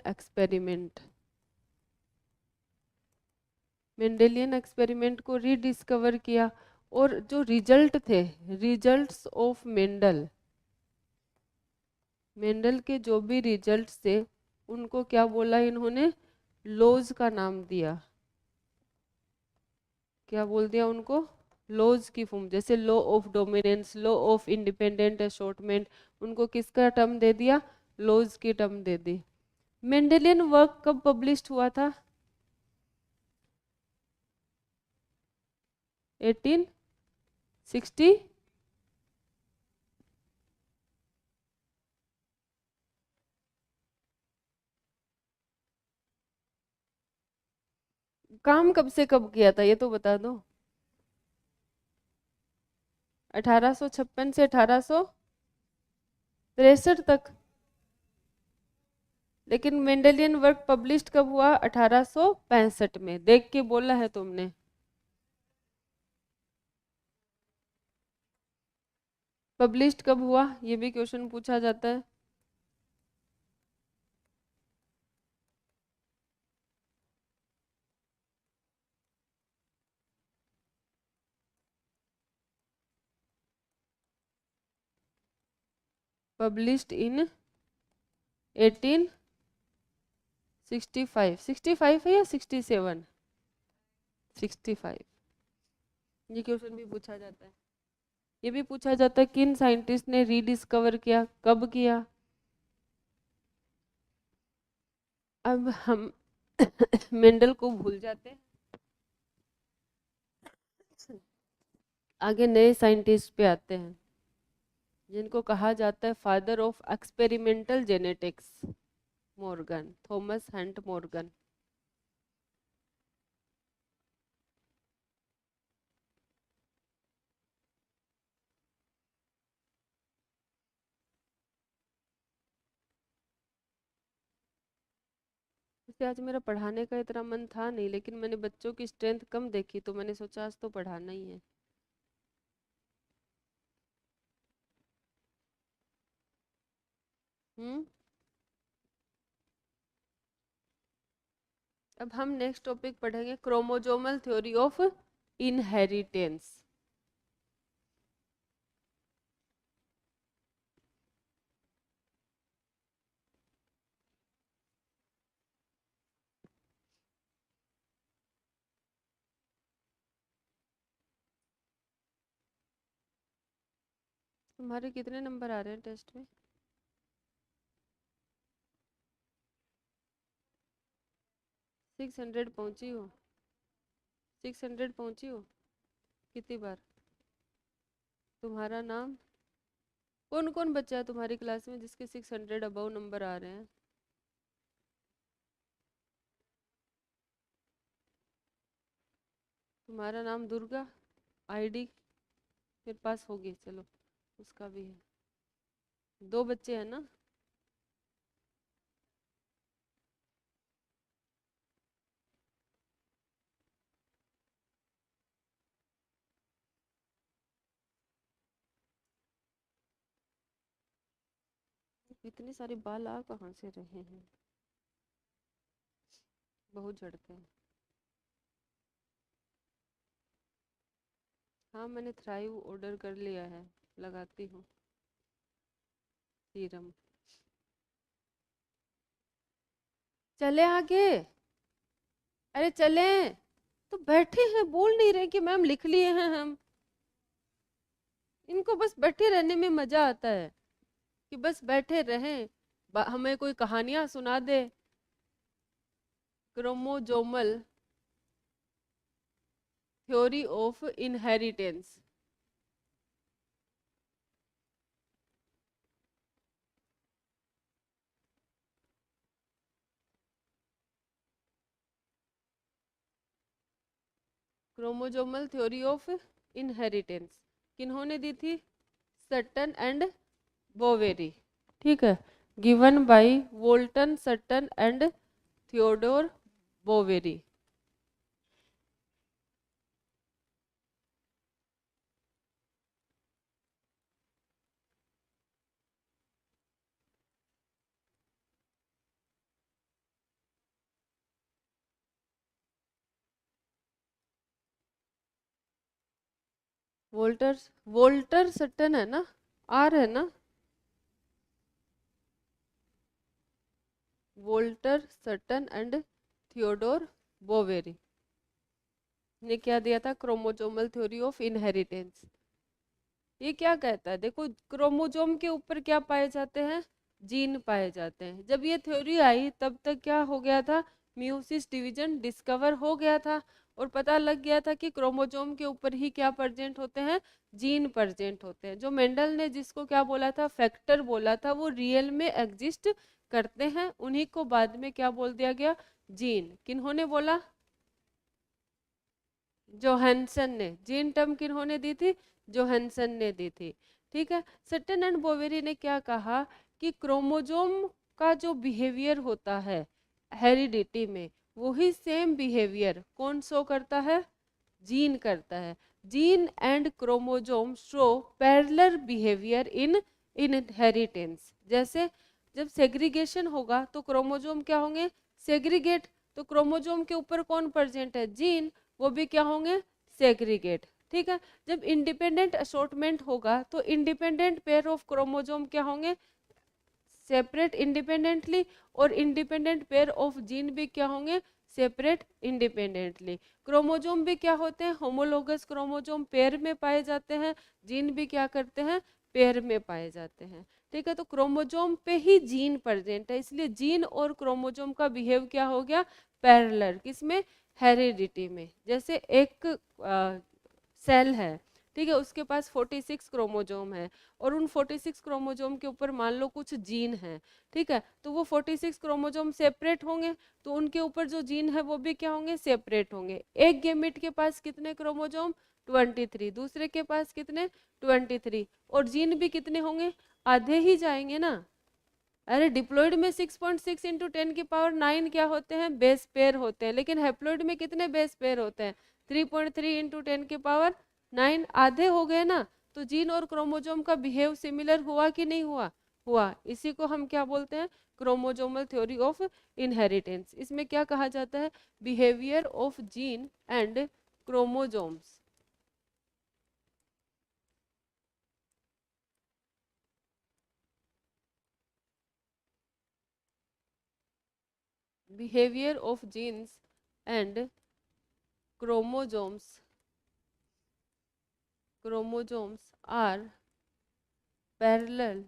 experiment. Mendelian experiment को रीडिस्कवर किया और जो रिजल्ट थे, रिजल्ट्स ऑफ मेंडल के जो भी रिजल्ट्स थे उनको क्या बोला इन्होंने, लॉज का नाम दिया। क्या बोल दिया उनको, लॉज की फॉर्म, जैसे law of dominance, law of independent assortment, उनको किसका टर्म दे दिया, लॉज की टर्म दे दी। मेंडेलियन वर्क कब पब्लिश्ड हुआ था, 1860। काम कब से कब किया था ये तो बता दो। 1856 से 1863 तक। लेकिन मेंडेलियन वर्क पब्लिश्ड कब हुआ, 1865 में। देख के बोला है तुमने। पब्लिश्ड कब हुआ ये भी क्वेश्चन पूछा जाता है। Published in 1865। 65 है या 67? 65। ये क्वेश्चन भी पूछा जाता है। ये भी पूछा जाता है किन साइंटिस्ट ने रीडिस्कवर किया, कब किया। अब हम मेंडल को भूल जाते हैं, आगे नए साइंटिस्ट पे आते हैं जिनको कहा जाता है father of experimental genetics, Morgan, Thomas Hunt Morgan. वैसे आज मेरा पढ़ाने का इतना मन था नहीं, लेकिन मैंने बच्चों की स्ट्रेंथ कम देखी तो मैंने सोचा आज तो पढ़ाना ही है। हम्म। अब हम नेक्स्ट टॉपिक पढ़ेंगे, क्रोमोजोमल थ्योरी ऑफ इनहेरिटेंस। तुम्हारे कितने नंबर आ रहे हैं टेस्ट में? 600 पहुंची हो? 600 पहुंची हो कितनी बार? तुम्हारा नाम, कौन कौन बच्चा है तुम्हारी क्लास में जिसके 600 अबव नंबर आ रहे हैं? तुम्हारा नाम दुर्गा, आईडी मेरे पास होगी, चलो उसका भी है। 2 बच्चे हैं ना? इतने सारे बाल आ कहाँ से रहे हैं, बहुत झड़ते हैं। हाँ मैंने थ्राइव ऑर्डर कर लिया है, लगाती हूँ सीरम। चले आगे, अरे चले, तो बैठे हैं बोल नहीं रहे कि मैम लिख लिए हैं हम। इनको बस बैठे रहने में मजा आता है कि बस बैठे रहें, हमें कोई कहानियां सुना दे। Chromosomal theory of inheritance. Chromosomal theory of inheritance किन्होंने दी थी, सट्टन एंड बोवेरी। ठीक है, given by Walton, Sutton and Theodore Boveri. Walter, Walter Sutton है ना, आर है ना, Walter Sutton and Theodore Boveri ने क्या दिया था, क्रोमोसोमल थ्योरी ऑफ इनहेरिटेंस। ये क्या कहता है, देखो क्रोमोसोम के ऊपर क्या पाए जाते हैं, जीन पाए जाते हैं। जब ये थ्योरी आई तब तक क्या हो गया था, म्यूसिस डिवीजन डिस्कवर हो गया था और पता लग गया था कि क्रोमोसोम के ऊपर ही क्या प्रेजेंट होते हैं, जीन प्रेजेंट होते हैं। जो मेंडल ने जिसको क्या बोला था, फैक्टर बोला था, वो रियल में एग्जिस्ट करते हैं, उन्हीं को बाद में क्या बोल दिया गया, जीन। किन्होंने बोला, जोहानसन ने। जीन टर्म किन्होंने दी थी, जोहानसन ने दी थी। ठीक है, सटन एंड बोवेरी ने क्या कहा कि क्रोमोसोम का जो बिहेवियर होता है हेरिडिटी में, वही सेम बिहेवियर कौन शो करता है, जीन करता है। Gene and chromosome show parallel behaviour in inheritance. जैसे जब सेग्रीगेशन होगा तो क्रोमोसोम क्या होंगे, सेग्रीगेट। तो क्रोमोसोम के ऊपर कौन प्रेजेंट है, जीन, वो भी क्या होंगे, सेग्रीगेट। ठीक है, जब इंडिपेंडेंट असॉर्टमेंट होगा तो इंडिपेंडेंट पेयर ऑफ क्रोमोसोम क्या होंगे, सेपरेट इंडिपेंडेंटली, और इंडिपेंडेंट पेयर ऑफ जीन भी क्या होंगे, सेपरेट इंडिपेंडेंटली। क्रोमोसोम भी क्या होते हैं, होमोलोगस क्रोमोसोम पेयर में पाए जाते हैं, जीन भी क्या करते हैं, पेयर में पाए जाते हैं। ठीक है, तो क्रोमोसोम पे ही जीन प्रेजेंट है, इसलिए जीन और क्रोमोसोम का बिहेव क्या हो गया, पैरेलल। किसमें, हेरिडिटी में। जैसे एक सेल है, ठीक है, उसके पास 46 क्रोमोसोम है और उन 46 क्रोमोसोम के ऊपर मान लो कुछ जीन है। ठीक है, तो वो 46 क्रोमोसोम सेपरेट होंगे, तो उनके ऊपर जो जीन है वो भी क्या होंगे, सेपरेट होंगे। एक गेमिट के पास कितने क्रोमोसोम, 23, दूसरे के पास कितने, 23, और जीन भी कितने होंगे, आधे ही जाएंगे ना। अरे डिप्लॉइड में 6.6 इंटू 10⁻9 क्या होते हैं, बेस पेयर होते हैं, लेकिन हैप्लॉइड में कितने बेस पेयर होते हैं, 3.3 इंटू 10⁻9, आधे हो गए ना। तो जीन और क्रोमोसोम का बिहेव सिमिलर हुआ कि नहीं हुआ, हुआ। इसी को हम क्या बोलते हैं, क्रोमोसोमल थ्योरी ऑफ इनहेरिटेंस। इसमें क्या कहा जाता है, behaviour of gene and chromosomes. Behaviour of genes and chromosomes are parallel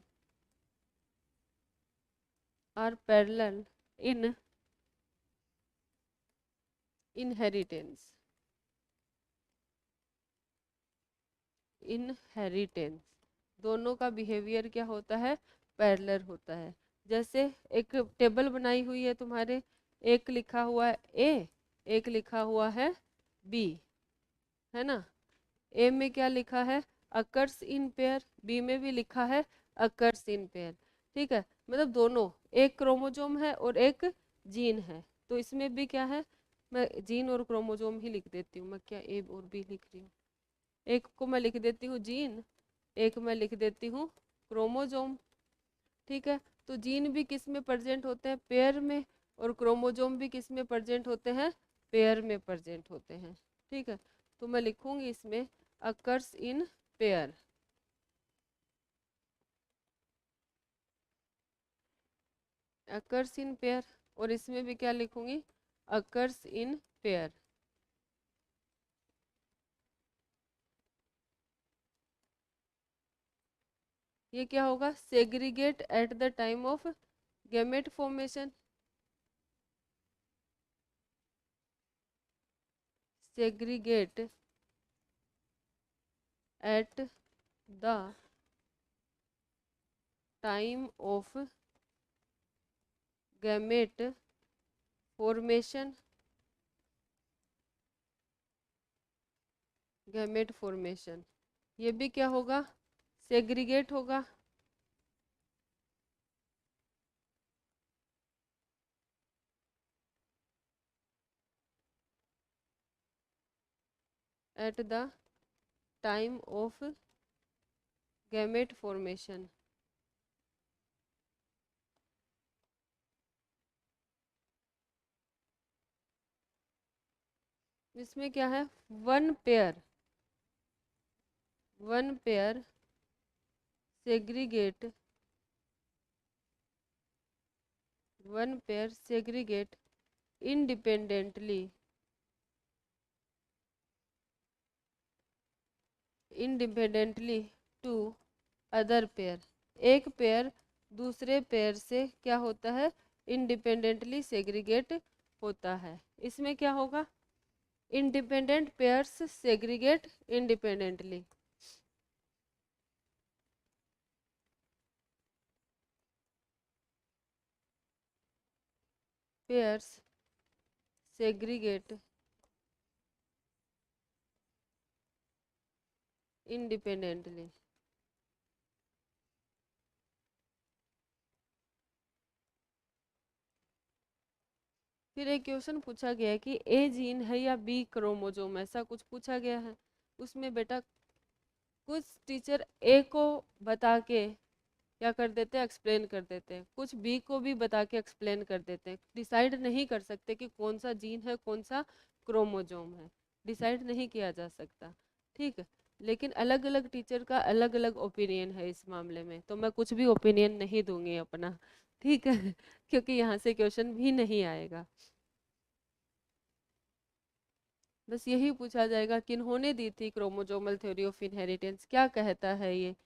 in inheritance। दोनों का बिहेवियर क्या होता है, पैरेलल होता है। जैसे एक टेबल बनाई हुई है तुम्हारे, एक लिखा हुआ है ए, एक लिखा हुआ है बी, है ना। ए में क्या लिखा है, अकर्स इन पेयर, बी में भी लिखा है अकर्स इन पेयर। ठीक है, मतलब दोनों, एक क्रोमोसोम है और एक जीन है, तो इसमें भी क्या है, मैं जीन और क्रोमोसोम ही लिख देती हूँ, मैं क्या ए और बी लिख रही हूँ। एक को मैं लिख देती हूँ जीन, एक मैं लिख देती हूँ क्रोमोसोम। ठीक है, तो जीन भी किस में प्रेजेंट होते हैं, पेयर में, और क्रोमोसोम भी किस में प्रेजेंट होते हैं, पेयर में प्रेजेंट होते हैं। ठीक है, तो मैं लिखूंगी इसमें occurs in pair, occurs in pair, और इसमें भी क्या लिखूंगी, अकर्स इन पेयर। ये क्या होगा, segregate at the time of gamete formation, segregate at the time of gamete formation, gamete formation. ये भी क्या होगा, सेग्रीगेट होगा। At the time of gamete formation. इसमें क्या है, one pair segregate independently to other pair. एक पेयर दूसरे पेयर से क्या होता है, इंडिपेंडेंटली सेग्रीगेट होता है। इसमें क्या होगा, independent pairs segregate independently. Pairs segregate independently. फिर एक क्वेश्चन पूछा गया है कि ए जीन है या बी क्रोमोजोम, ऐसा कुछ पूछा गया है। उसमें बेटा कुछ टीचर ए को बता के क्या कर देते हैं, एक्सप्लेन कर देते हैं, कुछ बी को भी बता के एक्सप्लेन कर देते हैं। डिसाइड नहीं कर सकते कि कौन सा जीन है कौन सा क्रोमोजोम है, डिसाइड नहीं किया जा सकता, ठीक है। लेकिन अलग अलग टीचर का अलग अलग ओपिनियन है इस मामले में, तो मैं कुछ भी ओपिनियन नहीं दूंगी अपना, ठीक है क्योंकि यहाँ से क्वेश्चन भी नहीं आएगा। बस यही पूछा जाएगा किन्होंने दी थी क्रोमोजोमल थ्योरी ऑफ इनहेरिटेंस, क्या कहता है ये।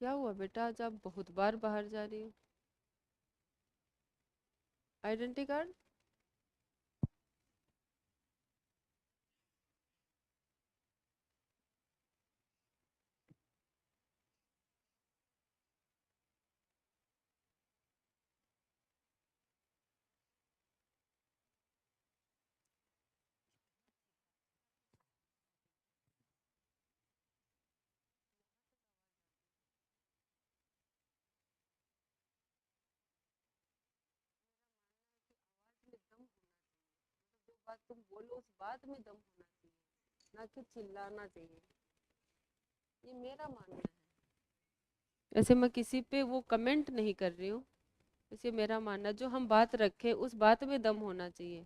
क्या हुआ बेटा, आज आप बहुत बार बाहर जा रही हो। आइडेंटिटी कार्ड, जो बात तुम बोलो उस बात में दम होना चाहिए, ना कि चिल्लाना चाहिए, ये मेरा मानना है। ऐसे मैं किसी पे वो कमेंट नहीं कर रही हूँ, इसे मेरा मानना, जो हम बात रखे उस बात में दम होना चाहिए,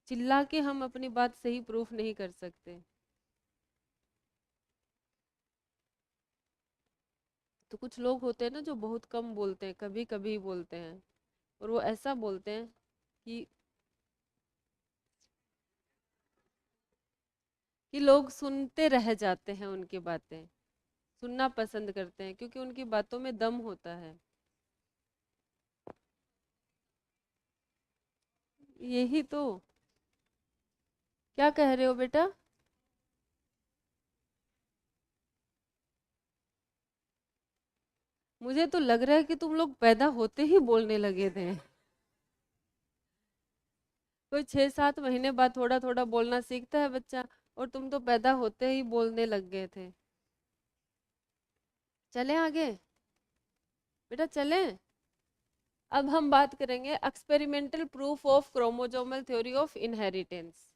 चिल्ला के हम अपनी बात सही प्रूफ नहीं कर सकते। तो कुछ लोग होते हैं ना जो बहुत कम बोलते हैं, कभी कभी बोलते हैं, और वो ऐसा बोलते हैं कि लोग सुनते रह जाते हैं, उनकी बातें सुनना पसंद करते हैं क्योंकि उनकी बातों में दम होता है। यही तो। क्या कह रहे हो बेटा। मुझे तो लग रहा है कि तुम लोग पैदा होते ही बोलने लगे थे। कोई 6-7 महीने बाद थोड़ा थोड़ा बोलना सीखता है बच्चा, और तुम तो पैदा होते ही बोलने लग गए थे। चलें आगे बेटा, चलें। अब हम बात करेंगे experimental proof of chromosomal theory of inheritance.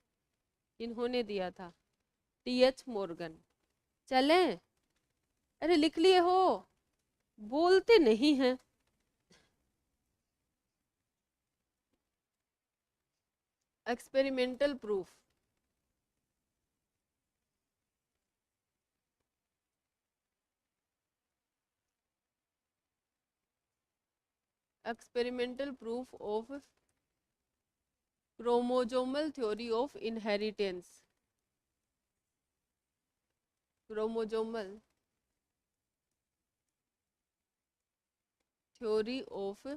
इन्होंने दिया था, टीएच मॉर्गन। चलें। अरे लिख लिए हो, बोलते नहीं हैं। Experimental proof, experimental proof of chromosomal theory of inheritance, chromosomal theory of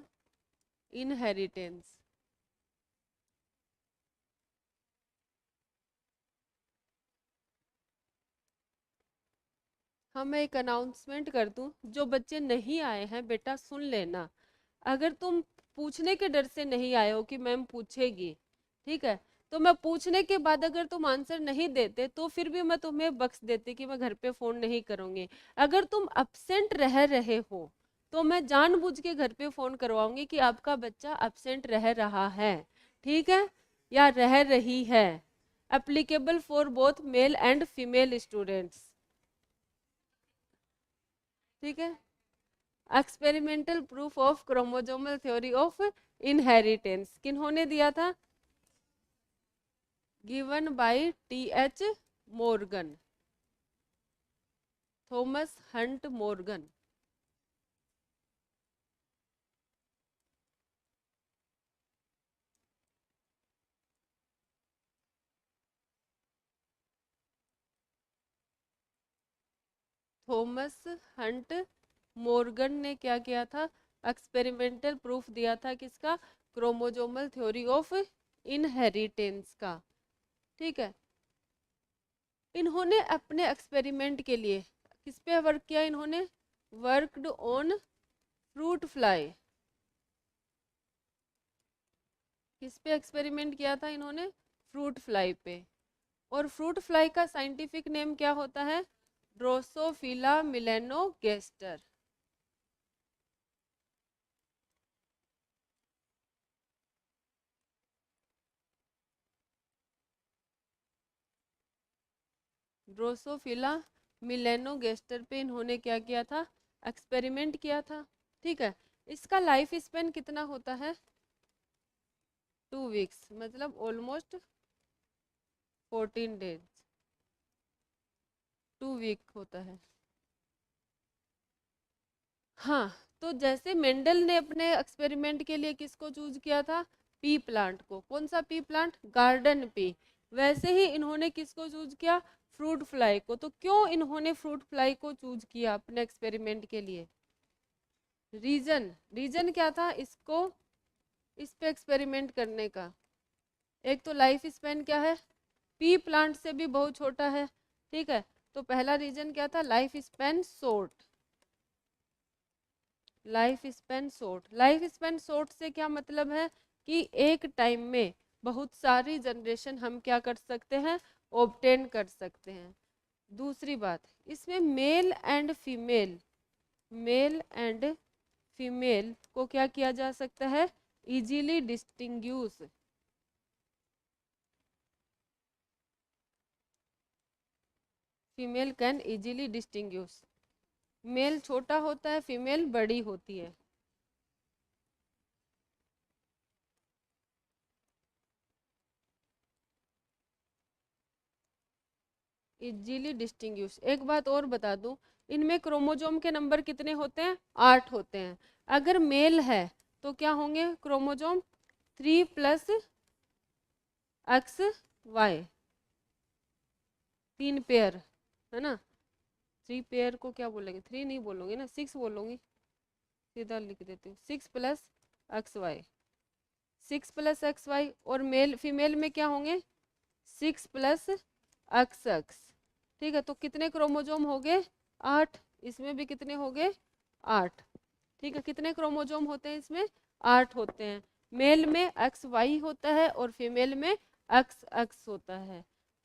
inheritance. हाँ, मैं एक अनाउंसमेंट कर दूं, जो बच्चे नहीं आए हैं बेटा सुन लेना। अगर तुम पूछने के डर से नहीं आए हो कि मैम पूछेगी, ठीक है, तो मैं पूछने के बाद अगर तुम आंसर नहीं देते तो फिर भी मैं तुम्हें बख्श देती कि मैं घर पे फोन नहीं करूंगी। अगर तुम अब्सेंट रह रहे हो तो मैं जानबूझ के घर पे फोन करवाऊंगी कि आपका बच्चा अब्सेंट रह रहा है, ठीक है, या रह रही है। Applicable for both male and female students, ठीक है। Experimental proof of chromosomal theory of inheritance किन्होंने दिया था? Given by T H. Morgan, Thomas Hunt Morgan. Thomas Hunt Morgan ने क्या किया था? एक्सपेरिमेंटल प्रूफ दिया था किसका? क्रोमोजोमल थ्योरी ऑफ इनहेरिटेंस का, ठीक है। इन्होंने अपने एक्सपेरिमेंट के लिए किस पे वर्क किया? इन्होंने वर्कड ऑन फ्रूट फ्लाई। किस पे एक्सपेरिमेंट किया था इन्होंने? फ्रूट फ्लाई पे। और फ्रूट फ्लाई का साइंटिफिक नेम क्या होता है? Drosophila melanogaster. ड्रोसोफिला मिलेनोगेस्टर पे इन्होंने क्या किया था? एक्सपेरिमेंट किया था, ठीक है। इसका लाइफ स्पेन कितना होता है? 2 वीक्स, मतलब ऑलमोस्ट 14 डेज, 2 वीक होता है। हाँ, तो जैसे मेंडल ने अपने एक्सपेरिमेंट के लिए किसको चूज किया था? पी प्लांट को। कौन सा पी प्लांट? Garden pea. वैसे ही इन्होंने किसको चूज किया? फ्रूट फ्लाई को। तो क्यों इन्होंने फ्रूट फ्लाई को चूज किया अपने एक्सपेरिमेंट के लिए? रीजन, रीजन क्या था इसको इस पे एक्सपेरिमेंट करने का? एक तो लाइफ स्पेन क्या है, पी प्लांट से भी बहुत छोटा है, ठीक है। तो पहला रीजन क्या था? Life span short. Life span short, life span short से क्या मतलब है कि एक टाइम में बहुत सारी जनरेशन हम क्या कर सकते हैं? ऑब्टेन कर सकते हैं। दूसरी बात, इसमें male and female, male and female को क्या किया जा सकता है? Easily distinguish. Female can easily distinguish. Male छोटा होता है, फीमेल बड़ी होती है। Easily distinguish. एक बात और बता दूं, इनमें क्रोमोजोम के नंबर कितने होते हैं? 8 होते हैं। अगर मेल है तो क्या होंगे क्रोमोजोम? 3+XY, 3 पेयर, है ना। 3 पेयर को क्या बोलेंगे? 3 नहीं बोलोगे ना, 6 बोलोगी। सीधा लिख देती हूँ, 6+XY, 6+XY। और मेल फीमेल में क्या होंगे? 6+XX, ठीक है। तो कितने क्रोमोजोम हो गए? 8। इसमें भी कितने हो गए? 8, ठीक है। कितने क्रोमोजोम होते हैं इसमें? 8 होते हैं। मेल में XY होता है और फीमेल में XX होता है,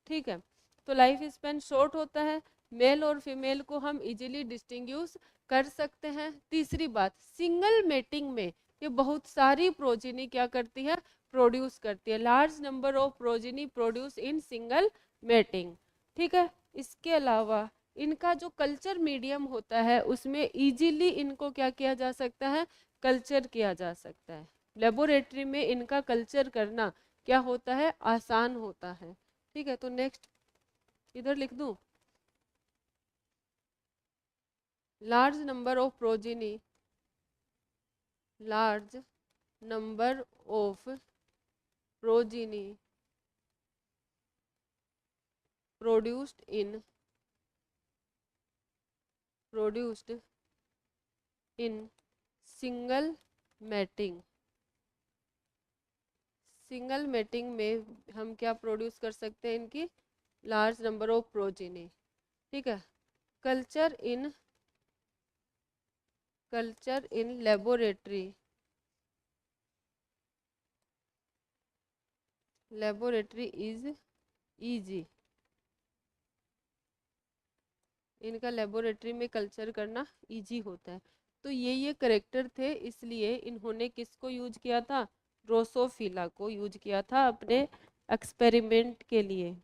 ठीक है। तो लाइफ स्पेन शॉर्ट होता है। मेल और फीमेल को हम इजीली डिस्टिंग्विश कर सकते हैं। तीसरी बात, सिंगल मेटिंग में ये बहुत सारी प्रोजीनी क्या करती है? प्रोड्यूस करती है। Large number of progeny produce in single mating, ठीक है। इसके अलावा इनका जो कल्चर मीडियम होता है उसमें इजीली इनको क्या किया जा सकता है? कल्चर किया जा सकता है। लेबोरेटरी में इनका कल्चर करना क्या होता है? आसान होता है, ठीक है। तो नेक्स्ट इधर लिख दूं, large number of progeny, large number of progeny produced in single mating. Single mating में हम क्या प्रोड्यूस कर सकते हैं, इनकी लार्ज नंबर ऑफ प्रोजीनी। ठीक है। Culture in laboratory is easy. इनका लेबोरेटरी में कल्चर करना इजी होता है। तो ये करेक्टर थे, इसलिए इन्होंने किसको यूज किया था, ड्रोसोफिला को यूज किया था अपने एक्सपेरिमेंट के लिए।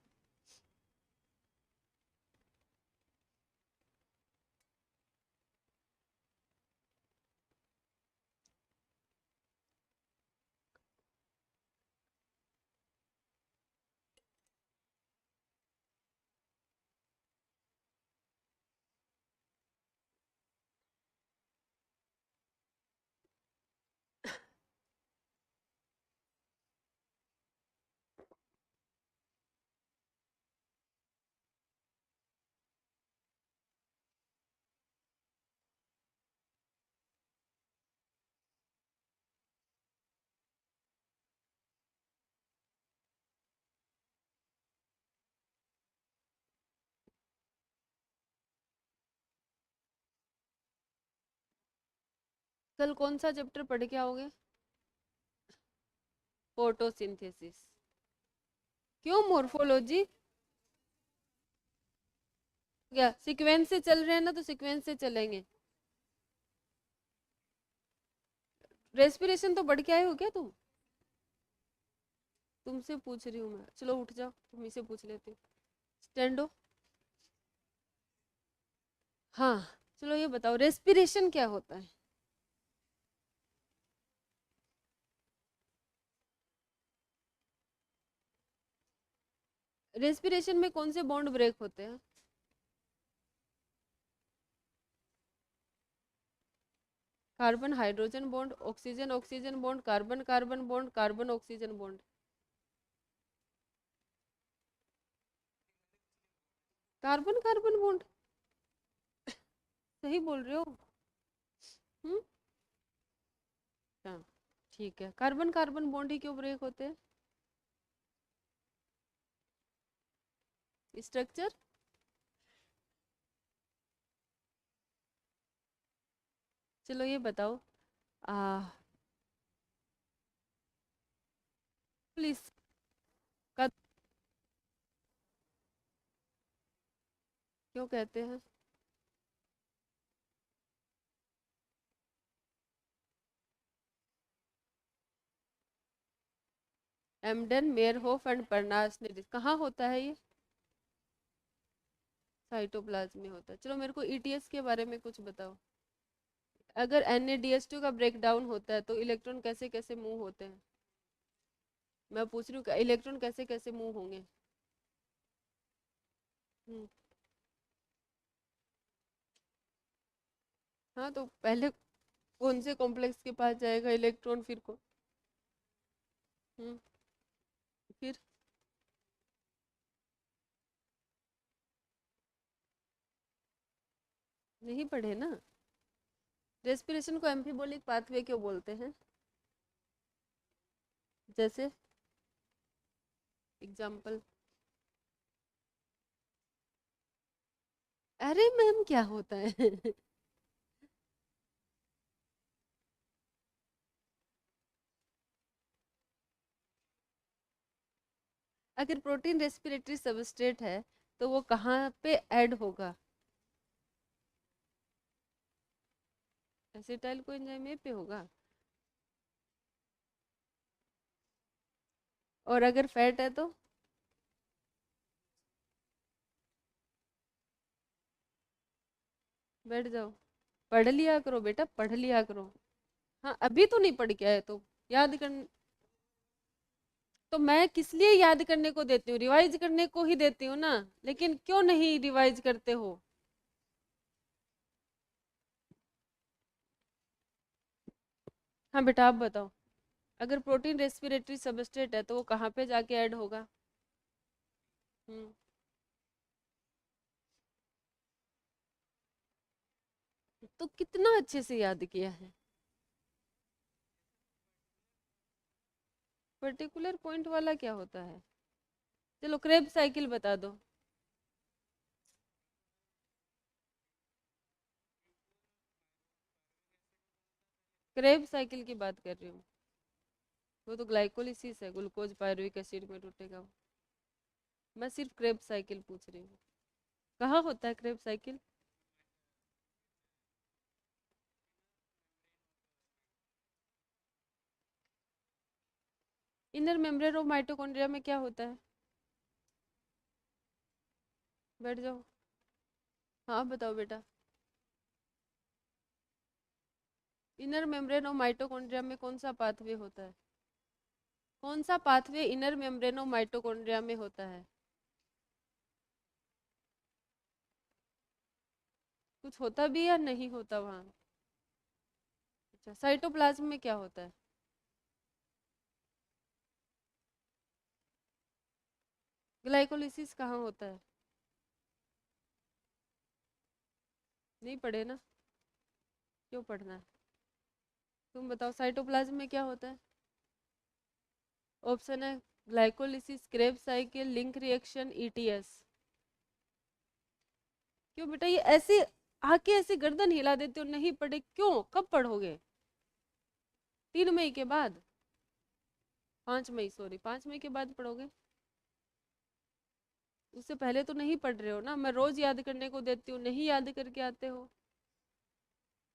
कल कौन सा चैप्टर पढ़ के आओगे, फोटोसिंथेसिस। क्यों मोर्फोलॉजी, क्या सीक्वेंस से चल रहे हैं ना, तो सीक्वेंस से चलेंगे। रेस्पिरेशन तो बढ़ के आए हो क्या तुम, तुमसे पूछ रही हूँ मैं। चलो उठ जाओ, तुम से पूछ लेती हूँ। स्टैंड हो। हाँ, चलो ये बताओ रेस्पिरेशन क्या होता है। रेस्पिरेशन में कौन से बॉन्ड ब्रेक होते हैं, carbon hydrogen bond, oxygen oxygen bond, carbon carbon bond, carbon oxygen bond. Carbon carbon bond, सही बोल रहे हो। हम्म। हाँ ठीक है, कार्बन कार्बन बॉन्ड ही क्यों ब्रेक होते हैं, स्ट्रक्चर। चलो ये बताओ, आ प्लीज का क्यों कहते हैं, एमडन, मेयरहोफ एंड परनास ने, कहाँ होता है ये, साइटोप्लाज्म में होता है। चलो मेरे को ईटीएस के बारे में कुछ बताओ। अगर NADH2 का ब्रेक डाउन होता है तो इलेक्ट्रॉन कैसे कैसे मूव होते हैं, मैं पूछ रही हूँ इलेक्ट्रॉन कैसे कैसे मूव होंगे। हम्म। हाँ तो पहले कौन से कॉम्प्लेक्स के पास जाएगा इलेक्ट्रॉन, फिर को। हम्म। फिर नहीं पढ़े ना। रेस्पिरेशन को एम्फीबोलिक पाथवे क्यों बोलते हैं, जैसे एग्जाम्पल। अरे मैम क्या होता है अगर प्रोटीन रेस्पिरेटरी सबस्ट्रेट है तो वो कहाँ पे ऐड होगा, एसिटाइल को एंजाइम ए पे होगा। और अगर फैट है तो बैठ जाओ, पढ़ लिया करो बेटा, पढ़ लिया करो। हाँ अभी तो नहीं पढ़ के आए तो याद कर, तो मैं किस लिए याद करने को देती हूँ, रिवाइज करने को ही देती हूँ ना, लेकिन क्यों नहीं रिवाइज करते हो। हाँ बेटा आप बताओ, अगर प्रोटीन रेस्पिरेटरी सबस्ट्रेट है तो वो कहाँ पे जाके ऐड होगा? हम्म तो कितना अच्छे से याद किया है। पर्टिकुलर पॉइंट वाला क्या होता है? चलो क्रेब साइकिल बता दो। क्रेब साइकिल की बात कर रही हूँ। वो तो ग्लाइकोलिसिस है, ग्लूकोज पायरुविक एसिड में टूटेगा वो। मैं सिर्फ क्रेब साइकिल पूछ रही हूँ। कहाँ होता है Krebs cycle? Inner membrane of mitochondria में क्या होता है? बैठ जाओ। हाँ बताओ बेटा। इनर मेम्ब्रेन ऑफ माइटोकॉन्ड्रिया में कौन सा पाथवे होता है? कौन सा pathway inner membrane of mitochondria में होता है? कुछ होता भी या नहीं होता वहाँ? अच्छा, साइटोप्लाज्म में क्या होता है? ग्लाइकोलिसिस कहाँ होता है? नहीं पढ़े ना? क्यों पढ़ना है? तुम बताओ साइटोप्लाज्म में क्या होता है? ऑप्शन है glycolysis, Krebs cycle, link reaction, ETS. क्यों बेटा ये ऐसे आके ऐसे गर्दन हिला देते हो? नहीं पढ़े क्यों? कब पढ़ोगे? 3 मई के बाद? 5 मई, सॉरी 5 मई के बाद पढ़ोगे? उससे पहले तो नहीं पढ़ रहे हो ना। मैं रोज याद करने को देती हूँ, नहीं याद करके आते हो।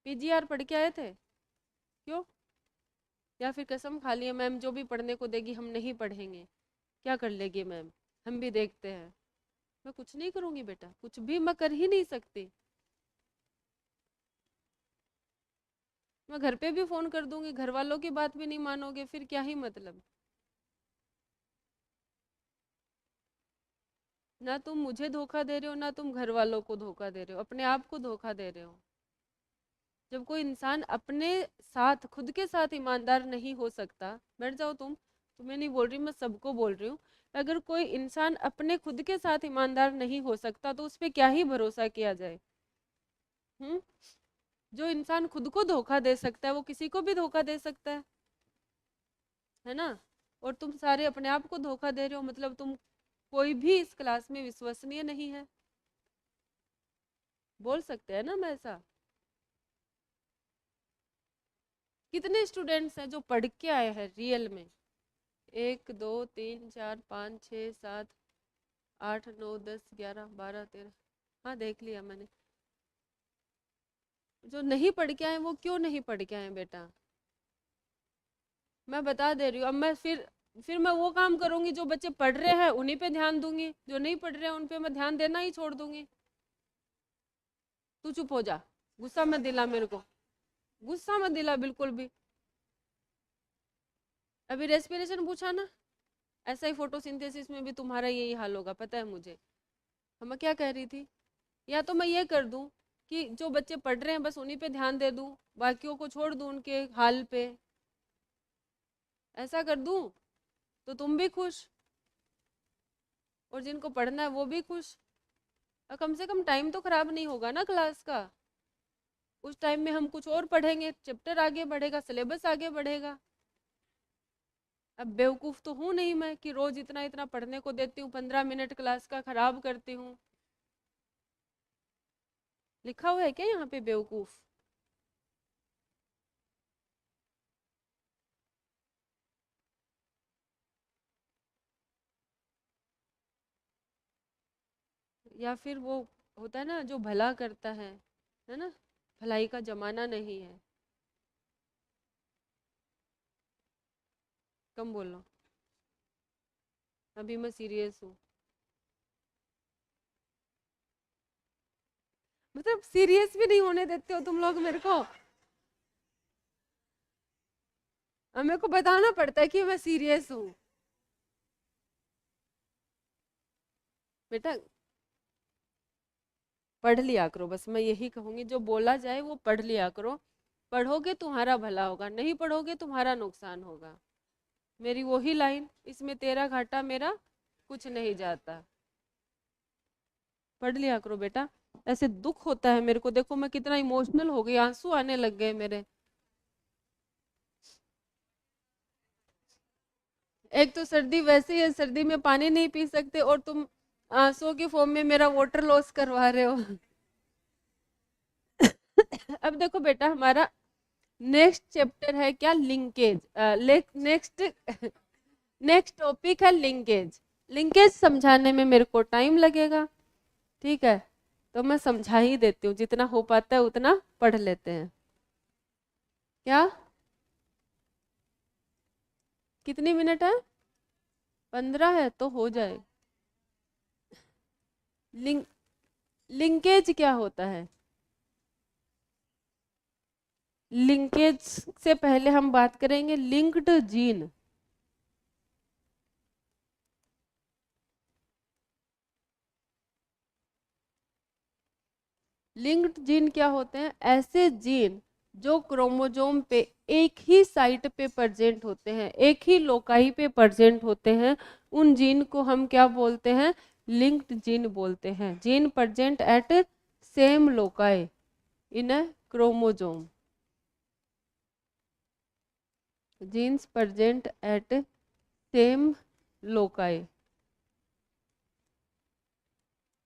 पीजीआर पढ़ के आए थे? क्यों? या फिर कसम खा लिया मैम जो भी पढ़ने को देगी हम नहीं पढ़ेंगे? क्या कर लेगी मैम? हम भी देखते हैं। मैं कुछ नहीं करूंगी बेटा, कुछ भी मैं कर ही नहीं सकती। मैं घर पे भी फोन कर दूंगी, घर वालों की बात भी नहीं मानोगे, फिर क्या ही मतलब। ना तुम मुझे धोखा दे रहे हो, ना तुम घर वालों को धोखा दे रहे हो, अपने आप को धोखा दे रहे हो। जब कोई इंसान अपने साथ, खुद के साथ ईमानदार नहीं हो सकता, बैठ जाओ तुम, तुम्हें नहीं बोल रही, मैं सबको बोल रही हूँ। अगर कोई इंसान अपने खुद के साथ ईमानदार नहीं हो सकता तो उस पर क्या ही भरोसा किया जाए? हम्म जो इंसान खुद को धोखा दे सकता है वो किसी को भी धोखा दे सकता है ना? और तुम सारे अपने आप को धोखा दे रहे हो, मतलब तुम कोई भी इस क्लास में विश्वसनीय नहीं है। बोल सकते हैं ना मैं ऐसा? कितने स्टूडेंट्स हैं जो पढ़ के आए हैं रियल में? 1 2 3 4 5 6 7 8 9 10 11 12 13। हाँ देख लिया मैंने। जो नहीं पढ़ के आए वो क्यों नहीं पढ़ के आए बेटा? मैं बता दे रही हूँ। अब मैं फिर मैं वो काम करूंगी, जो बच्चे पढ़ रहे हैं उन्हीं पे ध्यान दूंगी, जो नहीं पढ़ रहे हैं उन पे मैं ध्यान देना ही छोड़ दूंगी। तू चुप हो जा, गुस्सा मत दिला मेरे को, गुस्सा मत दिला बिल्कुल भी। अभी रेस्पिरेशन पूछा ना, ऐसा ही फोटोसिंथेसिस में भी तुम्हारा यही हाल होगा, पता है मुझे। हम मैं क्या कह रही थी? या तो मैं ये कर दूं कि जो बच्चे पढ़ रहे हैं बस उन्हीं पे ध्यान दे दूं, बाकियों को छोड़ दूं उनके हाल पे। ऐसा कर दूं तो तुम भी खुश और जिनको पढ़ना है वो भी खुश। और कम से कम टाइम तो खराब नहीं होगा ना क्लास का। उस टाइम में हम कुछ और पढ़ेंगे, चैप्टर आगे बढ़ेगा, सिलेबस आगे बढ़ेगा। अब बेवकूफ़ तो हूँ नहीं मैं कि रोज इतना इतना पढ़ने को देती हूँ, 15 मिनट क्लास का खराब करती हूँ। लिखा हुआ है क्या यहाँ पे बेवकूफ़? या फिर वो होता है ना जो भला करता है ना? भलाई का जमाना नहीं है। कम बोलो, अभी मैं सीरियस हूँ। मतलब सीरियस भी नहीं होने देते हो तुम लोग मेरे को। अब मेरे को बताना पड़ता है कि मैं सीरियस हूँ। बेटा पढ़ लिया करो, बस मैं यही कहूंगी, जो बोला जाए वो पढ़ लिया करो। पढ़ोगे तुम्हारा भला होगा, नहीं पढ़ोगे तुम्हारा नुकसान होगा। मेरी वही लाइन, इसमें तेरा घाटा मेरा कुछ नहीं जाता। पढ़ लिया करो बेटा। ऐसे दुख होता है मेरे को, देखो मैं कितना इमोशनल हो गई, आंसू आने लग गए मेरे। एक तो सर्दी वैसे ही है, सर्दी में पानी नहीं पी सकते और तुम आंसुओं की फॉर्म में मेरा वाटर लॉस करवा रहे हो। अब देखो बेटा, हमारा नेक्स्ट चैप्टर है क्या, लिंकेज। नेक्स्ट नेक्स्ट टॉपिक है लिंकेज। लिंकेज समझाने में मेरे को टाइम लगेगा, ठीक है, तो मैं समझा ही देती हूँ, जितना हो पाता है उतना पढ़ लेते हैं। क्या, कितनी मिनट है? 15 है तो हो जाए। लिंक लिंकेज क्या होता है? लिंकेज से पहले हम बात करेंगे लिंक्ड जीन। लिंक्ड जीन क्या होते हैं? ऐसे जीन जो क्रोमोजोम पे एक ही साइट पे प्रेजेंट होते हैं, एक ही लोकाई पे प्रेजेंट होते हैं, उन जीन को हम क्या बोलते हैं? लिंक्ड जीन बोलते हैं। Gene present at same loci in a chromosome. Genes present at same loci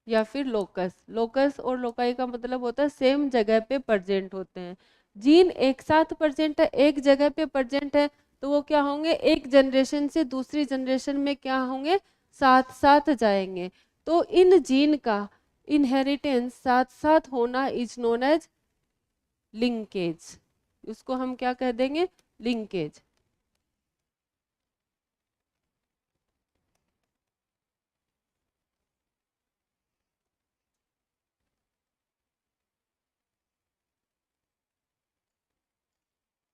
या फिर लोकस। लोकस और लोकाई का मतलब होता है सेम जगह पे प्रेजेंट होते हैं। जीन एक साथ प्रेजेंट है, एक जगह पे प्रेजेंट है, तो वो क्या होंगे? एक जनरेशन से दूसरी जनरेशन में क्या होंगे? साथ साथ जाएंगे। तो इन जीन का इनहेरिटेंस साथ साथ होना इज नोन एज लिंकेज। उसको हम क्या कह देंगे? Linkage.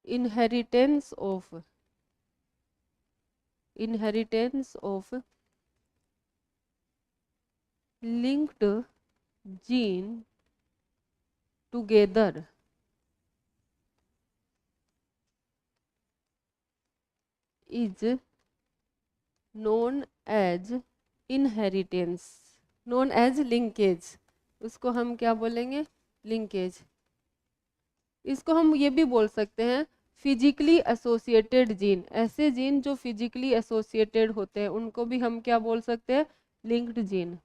inheritance of inheritance of linked gene together is known as inheritance, known as linkage। उसको हम क्या बोलेंगे? लिंकेज। इसको हम ये भी बोल सकते हैं फिजिकली एसोसिएटेड जीन। ऐसे जीन जो फिजिकली एसोसिएटेड होते हैं उनको भी हम क्या बोल सकते हैं? Linked gene.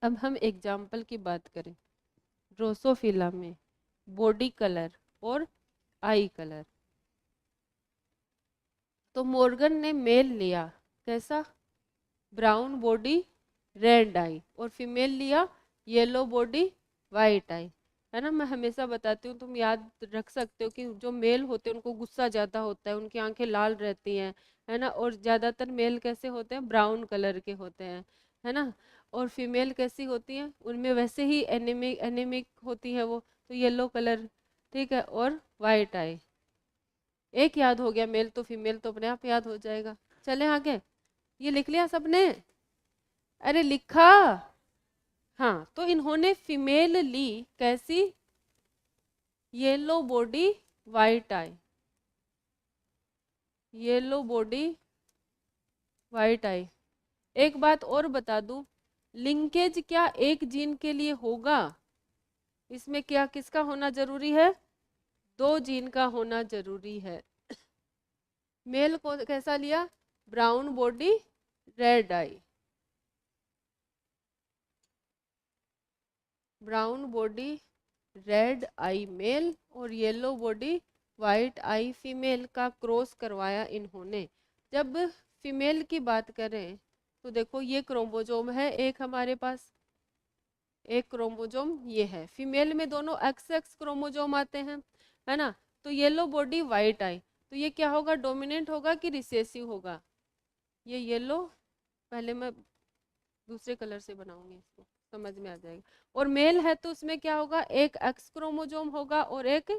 अब हम एग्जाम्पल की बात करें, ड्रोसोफिला में बॉडी कलर और आई कलर। तो मॉर्गन ने मेल लिया कैसा? ब्राउन बॉडी रेड आई, और फीमेल लिया येलो बॉडी वाइट आई। है ना, मैं हमेशा बताती हूँ, तुम याद रख सकते हो कि जो मेल होते हैं उनको गुस्सा ज़्यादा होता है, उनकी आंखें लाल रहती हैं, है ना, और ज़्यादातर मेल कैसे होते हैं? ब्राउन कलर के होते हैं, है ना। और फीमेल कैसी होती हैं? उनमें वैसे ही एनीमिक एनीमिक होती है वो, तो येलो कलर, ठीक है, और वाइट आई। एक याद हो गया, मेल तो फीमेल तो अपने आप याद हो जाएगा। चलें आगे। ये लिख लिया सबने? अरे लिखा? हाँ, तो इन्होंने फीमेल ली कैसी? येलो बॉडी वाइट आई, येलो बॉडी वाइट आई। एक बात और बता दूं, लिंकेज क्या एक जीन के लिए होगा? इसमें क्या किसका होना जरूरी है? दो जीन का होना जरूरी है। मेल को कैसा लिया? ब्राउन बॉडी रेड आई, ब्राउन बॉडी रेड आई मेल और येलो बॉडी वाइट आई फीमेल का क्रॉस करवाया इन्होंने। जब फीमेल की बात करें तो देखो ये क्रोमोजोम है एक हमारे पास, एक क्रोमोजोम ये है। फीमेल में दोनों एक्स एक्स क्रोमोजोम आते हैं, है ना। तो येलो बॉडी वाइट आई, तो ये क्या होगा? डोमिनेंट होगा कि रिसेसिव होगा? ये येलो, पहले मैं दूसरे कलर से बनाऊंगी इसको, समझ में आ जाएगा। और मेल है तो उसमें क्या होगा? एक एक्स क्रोमोजोम होगा और एक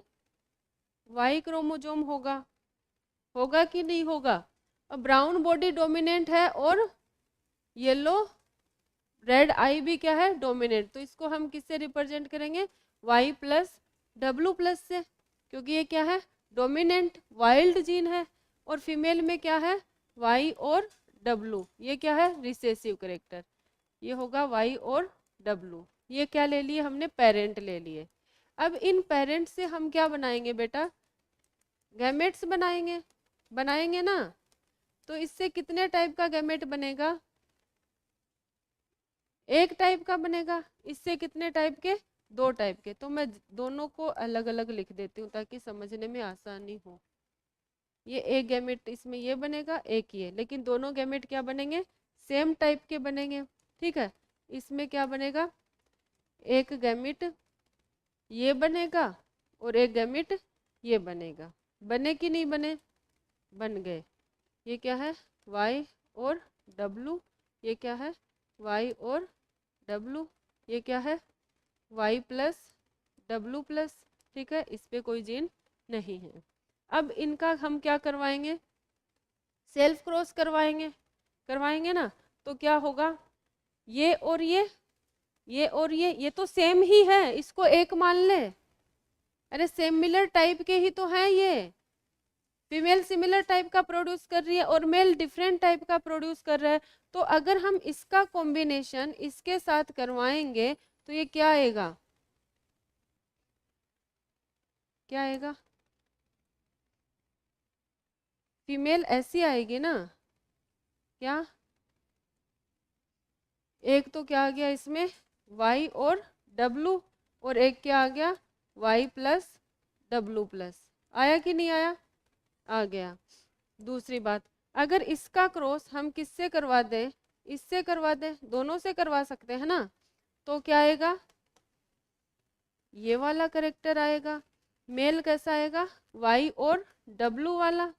वाई क्रोमोजोम होगा। होगा कि नहीं होगा? अब ब्राउन बॉडी डोमिनेंट है और येलो रेड आई भी क्या है, डोमिनेंट। तो इसको हम किससे रिप्रेजेंट करेंगे, वाई प्लस डब्लू प्लस से, क्योंकि ये क्या है, डोमिनेंट वाइल्ड जीन है, और फीमेल में क्या है, वाई और डब्लू, ये क्या है, रिसेसिव करेक्टर, ये होगा वाई और डब्लू। ये क्या ले लिए हमने, पेरेंट ले लिए। अब इन पेरेंट से हम क्या बनाएंगे बेटा, गैमेट्स बनाएंगे, बनाएंगे ना। तो इससे कितने टाइप का गैमेट बनेगा, एक टाइप का बनेगा। इससे कितने टाइप के, दो टाइप के। तो मैं दोनों को अलग अलग लिख देती हूँ ताकि समझने में आसानी हो। ये एक गैमेट इसमें ये बनेगा, एक ये, लेकिन दोनों गैमेट क्या बनेंगे, सेम टाइप के बनेंगे। ठीक है, इसमें क्या बनेगा, एक गैमेट ये बनेगा और एक गैमेट ये बनेगा। बने कि नहीं बने, बन गए। ये क्या है, y और w, ये क्या है, y और w, ये क्या है, y प्लस डब्लू प्लस। ठीक है, इस पे कोई जीन नहीं है। अब इनका हम क्या करवाएंगे, सेल्फ क्रॉस करवाएंगे, करवाएंगे ना। तो क्या होगा, ये और ये और ये तो सेम ही है, इसको एक मान ले। अरे सिमिलर टाइप के ही तो हैं ये। फीमेल सिमिलर टाइप का प्रोड्यूस कर रही है और मेल डिफरेंट टाइप का प्रोड्यूस कर रहा है। तो अगर हम इसका कॉम्बिनेशन इसके साथ करवाएंगे तो ये क्या आएगा, क्या आएगा, फीमेल ऐसी आएगी ना, क्या, एक तो क्या आ गया इसमें y और w, और एक क्या आ गया y प्लस डब्लू प्लस। आया कि नहीं आया, आ गया। दूसरी बात, अगर इसका क्रॉस हम किससे करवा दें, इससे करवा दें, दोनों से करवा सकते हैं ना। तो क्या आएगा, ये वाला करेक्टर आएगा। मेल कैसा आएगा, y और w वाला,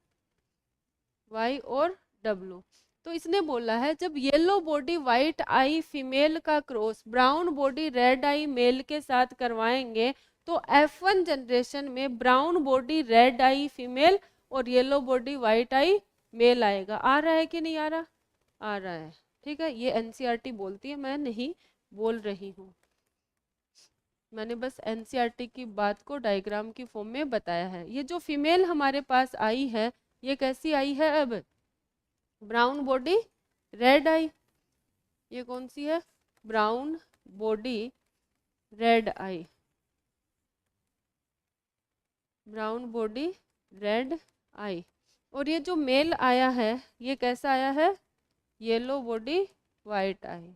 y और w। तो इसने बोला है जब येलो बॉडी वाइट आई फीमेल का क्रॉस ब्राउन बॉडी रेड आई मेल के साथ करवाएंगे तो F1 जनरेशन में ब्राउन बॉडी रेड आई फीमेल और येलो बॉडी वाइट आई मेल आएगा। आ रहा है कि नहीं आ रहा, आ रहा है। ठीक है, ये एनसीईआरटी बोलती है, मैं नहीं बोल रही हूँ, मैंने बस एनसीईआरटी की बात को डायग्राम की फॉर्म में बताया है। ये जो फीमेल हमारे पास आई है ये कैसी आई है, अब ब्राउन बॉडी रेड आई, ये कौन सी है, ब्राउन बॉडी रेड आई, ब्राउन बॉडी रेड आई। और ये जो मेल आया है ये कैसा आया है, येलो बॉडी वाइट आई।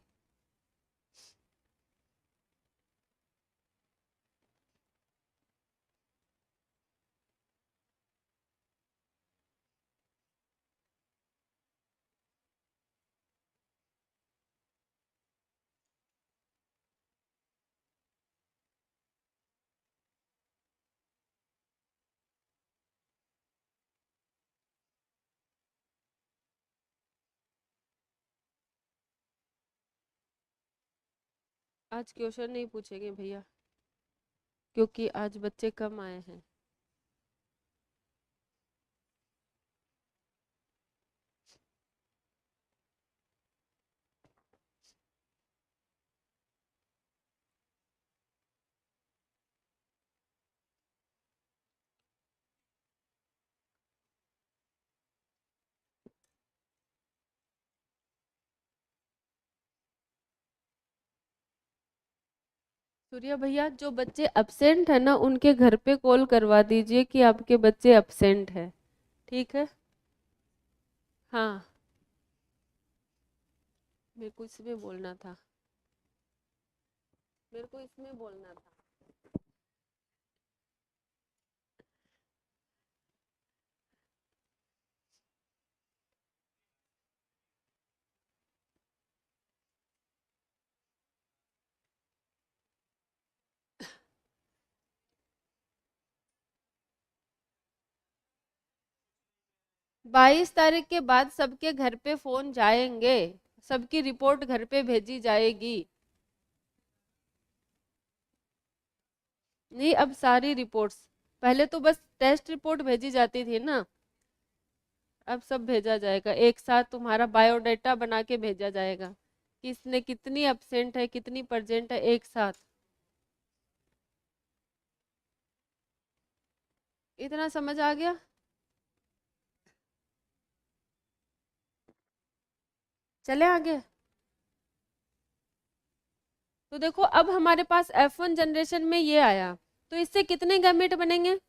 आज क्वेश्चन नहीं पूछेंगे भैया क्योंकि आज बच्चे कम आए हैं। सूर्या भैया जो बच्चे अब्सेंट है ना उनके घर पे कॉल करवा दीजिए कि आपके बच्चे अब्सेंट है। ठीक है, हाँ, मेरे को इसमें बोलना था, मेरे को इसमें बोलना था। 22 तारीख के बाद सबके घर पे फोन जाएंगे, सबकी रिपोर्ट घर पे भेजी जाएगी। नहीं, अब सारी रिपोर्ट्स, पहले तो बस टेस्ट रिपोर्ट भेजी जाती थी ना, अब सब भेजा जाएगा एक साथ, तुम्हारा बायोडाटा बना के भेजा जाएगा, किसने कितनी एब्सेंट है कितनी प्रेजेंट है एक साथ। इतना समझ आ गया? चले आगे। तो देखो अब हमारे पास F1 जनरेशन में ये आया, तो इससे कितने गैमेट बनेंगे?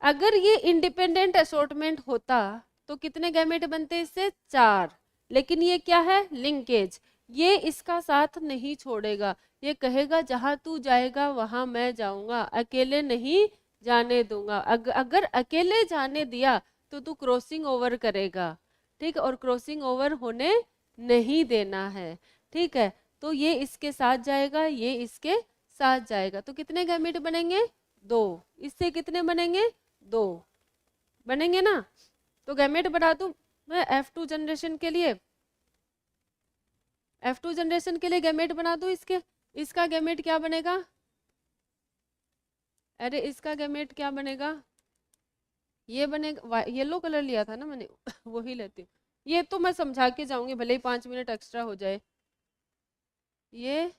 अगर ये इंडिपेंडेंट असॉर्टमेंट होता तो कितने गैमेट बनते इससे? 4। लेकिन ये क्या है? लिंकेज। ये इसका साथ नहीं छोड़ेगा, ये कहेगा जहां तू जाएगा वहां मैं जाऊंगा, अकेले नहीं जाने दूंगा। अगर अकेले जाने दिया तो तू क्रॉसिंग ओवर करेगा, ठीक है, और क्रॉसिंग ओवर होने नहीं देना है, ठीक है। तो ये इसके साथ जाएगा, ये इसके साथ जाएगा, तो कितने गैमेट बनेंगे? 2। इससे कितने बनेंगे? 2 बनेंगे ना। तो गैमेट बना दूं मैं F2 जनरेशन के लिए, F2 जनरेशन के लिए गैमेट बना दूं इसके। इसका गैमेट क्या बनेगा? अरे इसका गैमेट क्या बनेगा? ये बनेगा, येलो कलर लिया था ना मैंने वही लेती हूँ। ये तो मैं समझा के जाऊंगी, भले ही 5 मिनट एक्स्ट्रा हो जाए। ये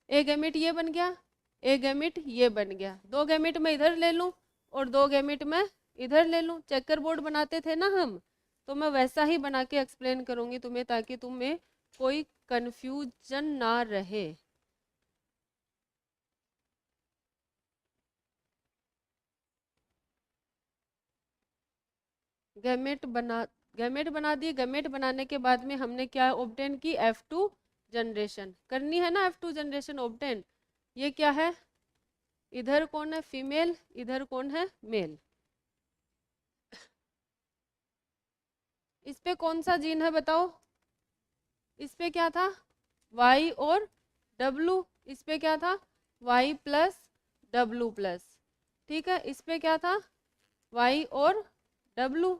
ए गैमेट ये बन गया, ए गैमेट ये बन गया, 2 गैमेट मैं इधर ले लूं और 2 गैमेट मैं इधर ले लूं। चेकर बोर्ड बनाते थे ना हम, तो मैं वैसा ही बना के एक्सप्लेन करूंगी तुम्हें, ताकि तुम्हें कोई कंफ्यूजन ना रहे। गैमेट बना गैमेट बना दिए। गैमेट बनाने के बाद में हमने क्या ऑब्टेन की? F2 जनरेशन करनी है ना, F2 जनरेशन ऑब्टेन। ये क्या है? इधर कौन है? फीमेल, इधर कौन है? मेल। इस पे कौन सा जीन है बताओ? इस पे क्या था? Y और W। इस पे क्या था? Y प्लस W प्लस, ठीक है। इस पे क्या था? Y और W।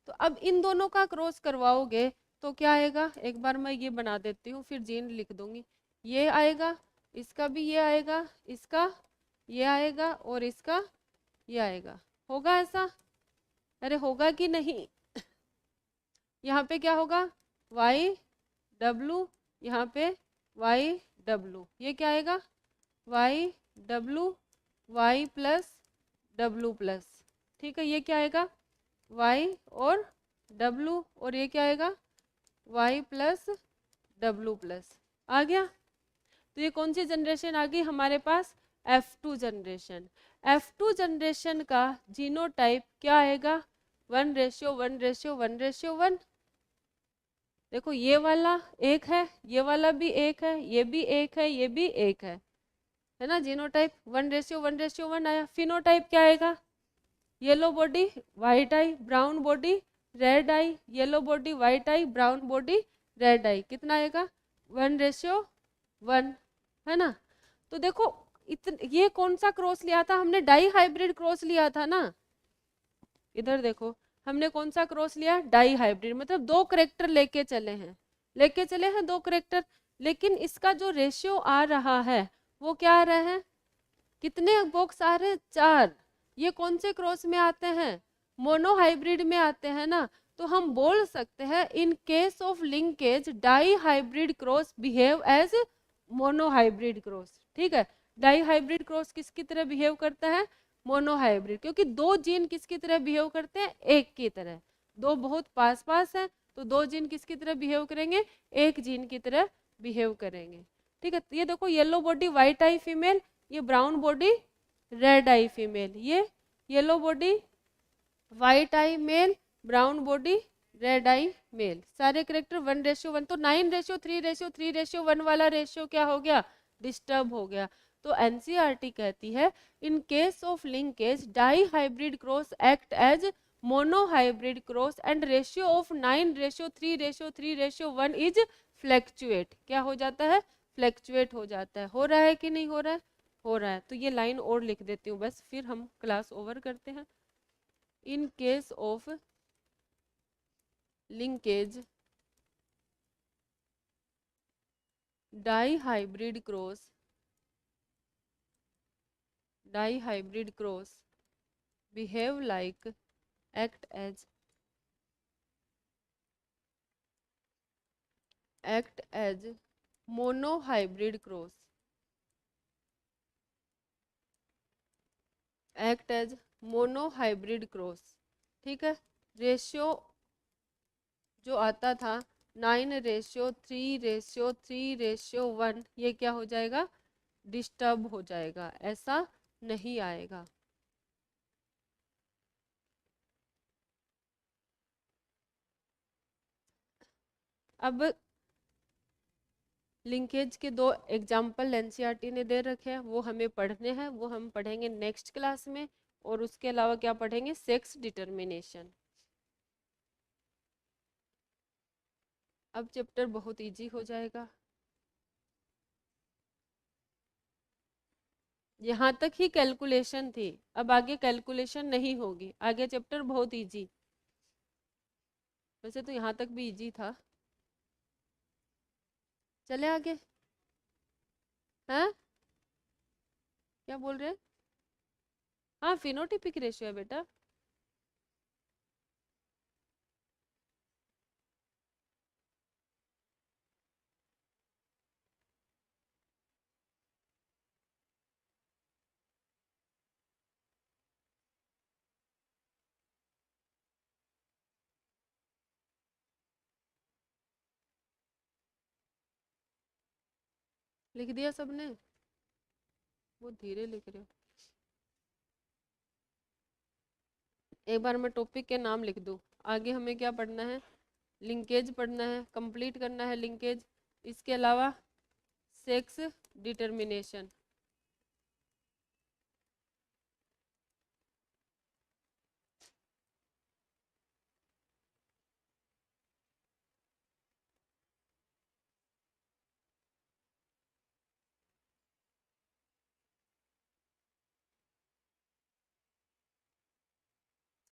तो अब इन दोनों का क्रॉस करवाओगे तो क्या आएगा? एक बार मैं ये बना देती हूँ, फिर जीन लिख दूंगी। ये आएगा, इसका भी ये आएगा, इसका ये आएगा और इसका ये आएगा। होगा ऐसा? अरे होगा कि नहीं? यहाँ पे क्या होगा? वाई डब्लू, यहाँ पे वाई डब्लू, ये क्या आएगा? Y W Y plus W plus, ठीक है। ये क्या आएगा? वाई और डब्लू, और ये क्या आएगा? Y plus W plus. आ गया? तो ये कौन सी जनरेशन आ गई हमारे पास? F2 generation. F2 जनरेशन का जीनोटाइप क्या आएगा? 1:1:1:1। देखो ये वाला एक है, ये वाला भी एक है, ये भी एक है, ये भी एक है ना। जीनोटाइप 1:1:1 आया। फिनोटाइप क्या आएगा? येलो बॉडी व्हाइट आई ब्राउन बॉडी रेड आई, येलो बॉडी व्हाइट आई ब्राउन बॉडी रेड आई। कितना आएगा? 1:1, है ना। तो देखो ये कौन सा क्रॉस लिया था हमने? डाई हाइब्रिड क्रॉस लिया था ना। इधर देखो, हमने कौन सा क्रॉस लिया? डाई हाइब्रिड, मतलब 2 करेक्टर लेके चले हैं, 2 करेक्टर। लेकिन इसका जो रेशियो आ रहा है वो क्या आ रहा है? कितने बॉक्स आ रहे हैं? 4। ये कौन से क्रॉस में आते हैं? मोनो हाइब्रिड में आते हैं ना। तो हम बोल सकते हैं in case of linkage dihybrid cross behave as monohybrid cross, ठीक है। डाई हाइब्रिड क्रॉस किसकी तरह बिहेव करता है? मोनो हाइब्रिड, क्योंकि 2 जीन किसकी तरह बिहेव करते हैं? एक की तरह। 2 बहुत पास पास है, तो 2 जीन किसकी तरह बिहेव करेंगे? एक जीन की तरह बिहेव करेंगे, ठीक है। ये देखो, येलो बॉडी व्हाइट आई फीमेल, ये ब्राउन बॉडी रेड आई फीमेल, ये येलो बॉडी व्हाइट आई मेल, ब्राउन बॉडी रेड आई मेल। सारे करेक्टर 1:1। तो 9:3:3:1 वाला रेशियो क्या हो गया? डिस्टर्ब हो गया। तो एनसीईआरटी कहती है in case of linkage dihybrid cross act as monohybrid cross and ratio of 9:3:3:1 is fluctuate. क्या हो जाता है? फ्लैक्चुएट हो जाता है। हो रहा है कि नहीं हो रहा है? हो रहा है। तो ये लाइन और लिख देती हूँ बस, फिर हम क्लास ओवर करते हैं। In case of linkage dihybrid cross dihybrid cross behave like, act as monohybrid cross, act as monohybrid cross। ठीक है, रेशियो जो आता था 9:3:3:1, ये क्या हो जाएगा, डिस्टर्ब हो जाएगा, ऐसा नहीं आएगा। अब लिंकेज के 2 एग्जाम्पल एनसीईआरटी ने दे रखे हैं, वो हमें पढ़ने हैं, वो हम पढ़ेंगे नेक्स्ट क्लास में। और उसके अलावा क्या पढ़ेंगे, सेक्स डिटर्मिनेशन। अब चैप्टर बहुत इजी हो जाएगा, यहाँ तक ही कैलकुलेशन थी, अब आगे कैलकुलेशन नहीं होगी, आगे चैप्टर बहुत इजी। वैसे तो यहाँ तक भी इजी था। चले आगे। हैं, क्या बोल रहे हैं? हाँ, फिनोटिपिक रेशियो है बेटा। लिख दिया सबने? बहुत धीरे लिख रहे हो। एक बार मैं टॉपिक के नाम लिख दूँ। आगे हमें क्या पढ़ना है, लिंकेज पढ़ना है, कंप्लीट करना है लिंकेज। इसके अलावा सेक्स डिटर्मिनेशन,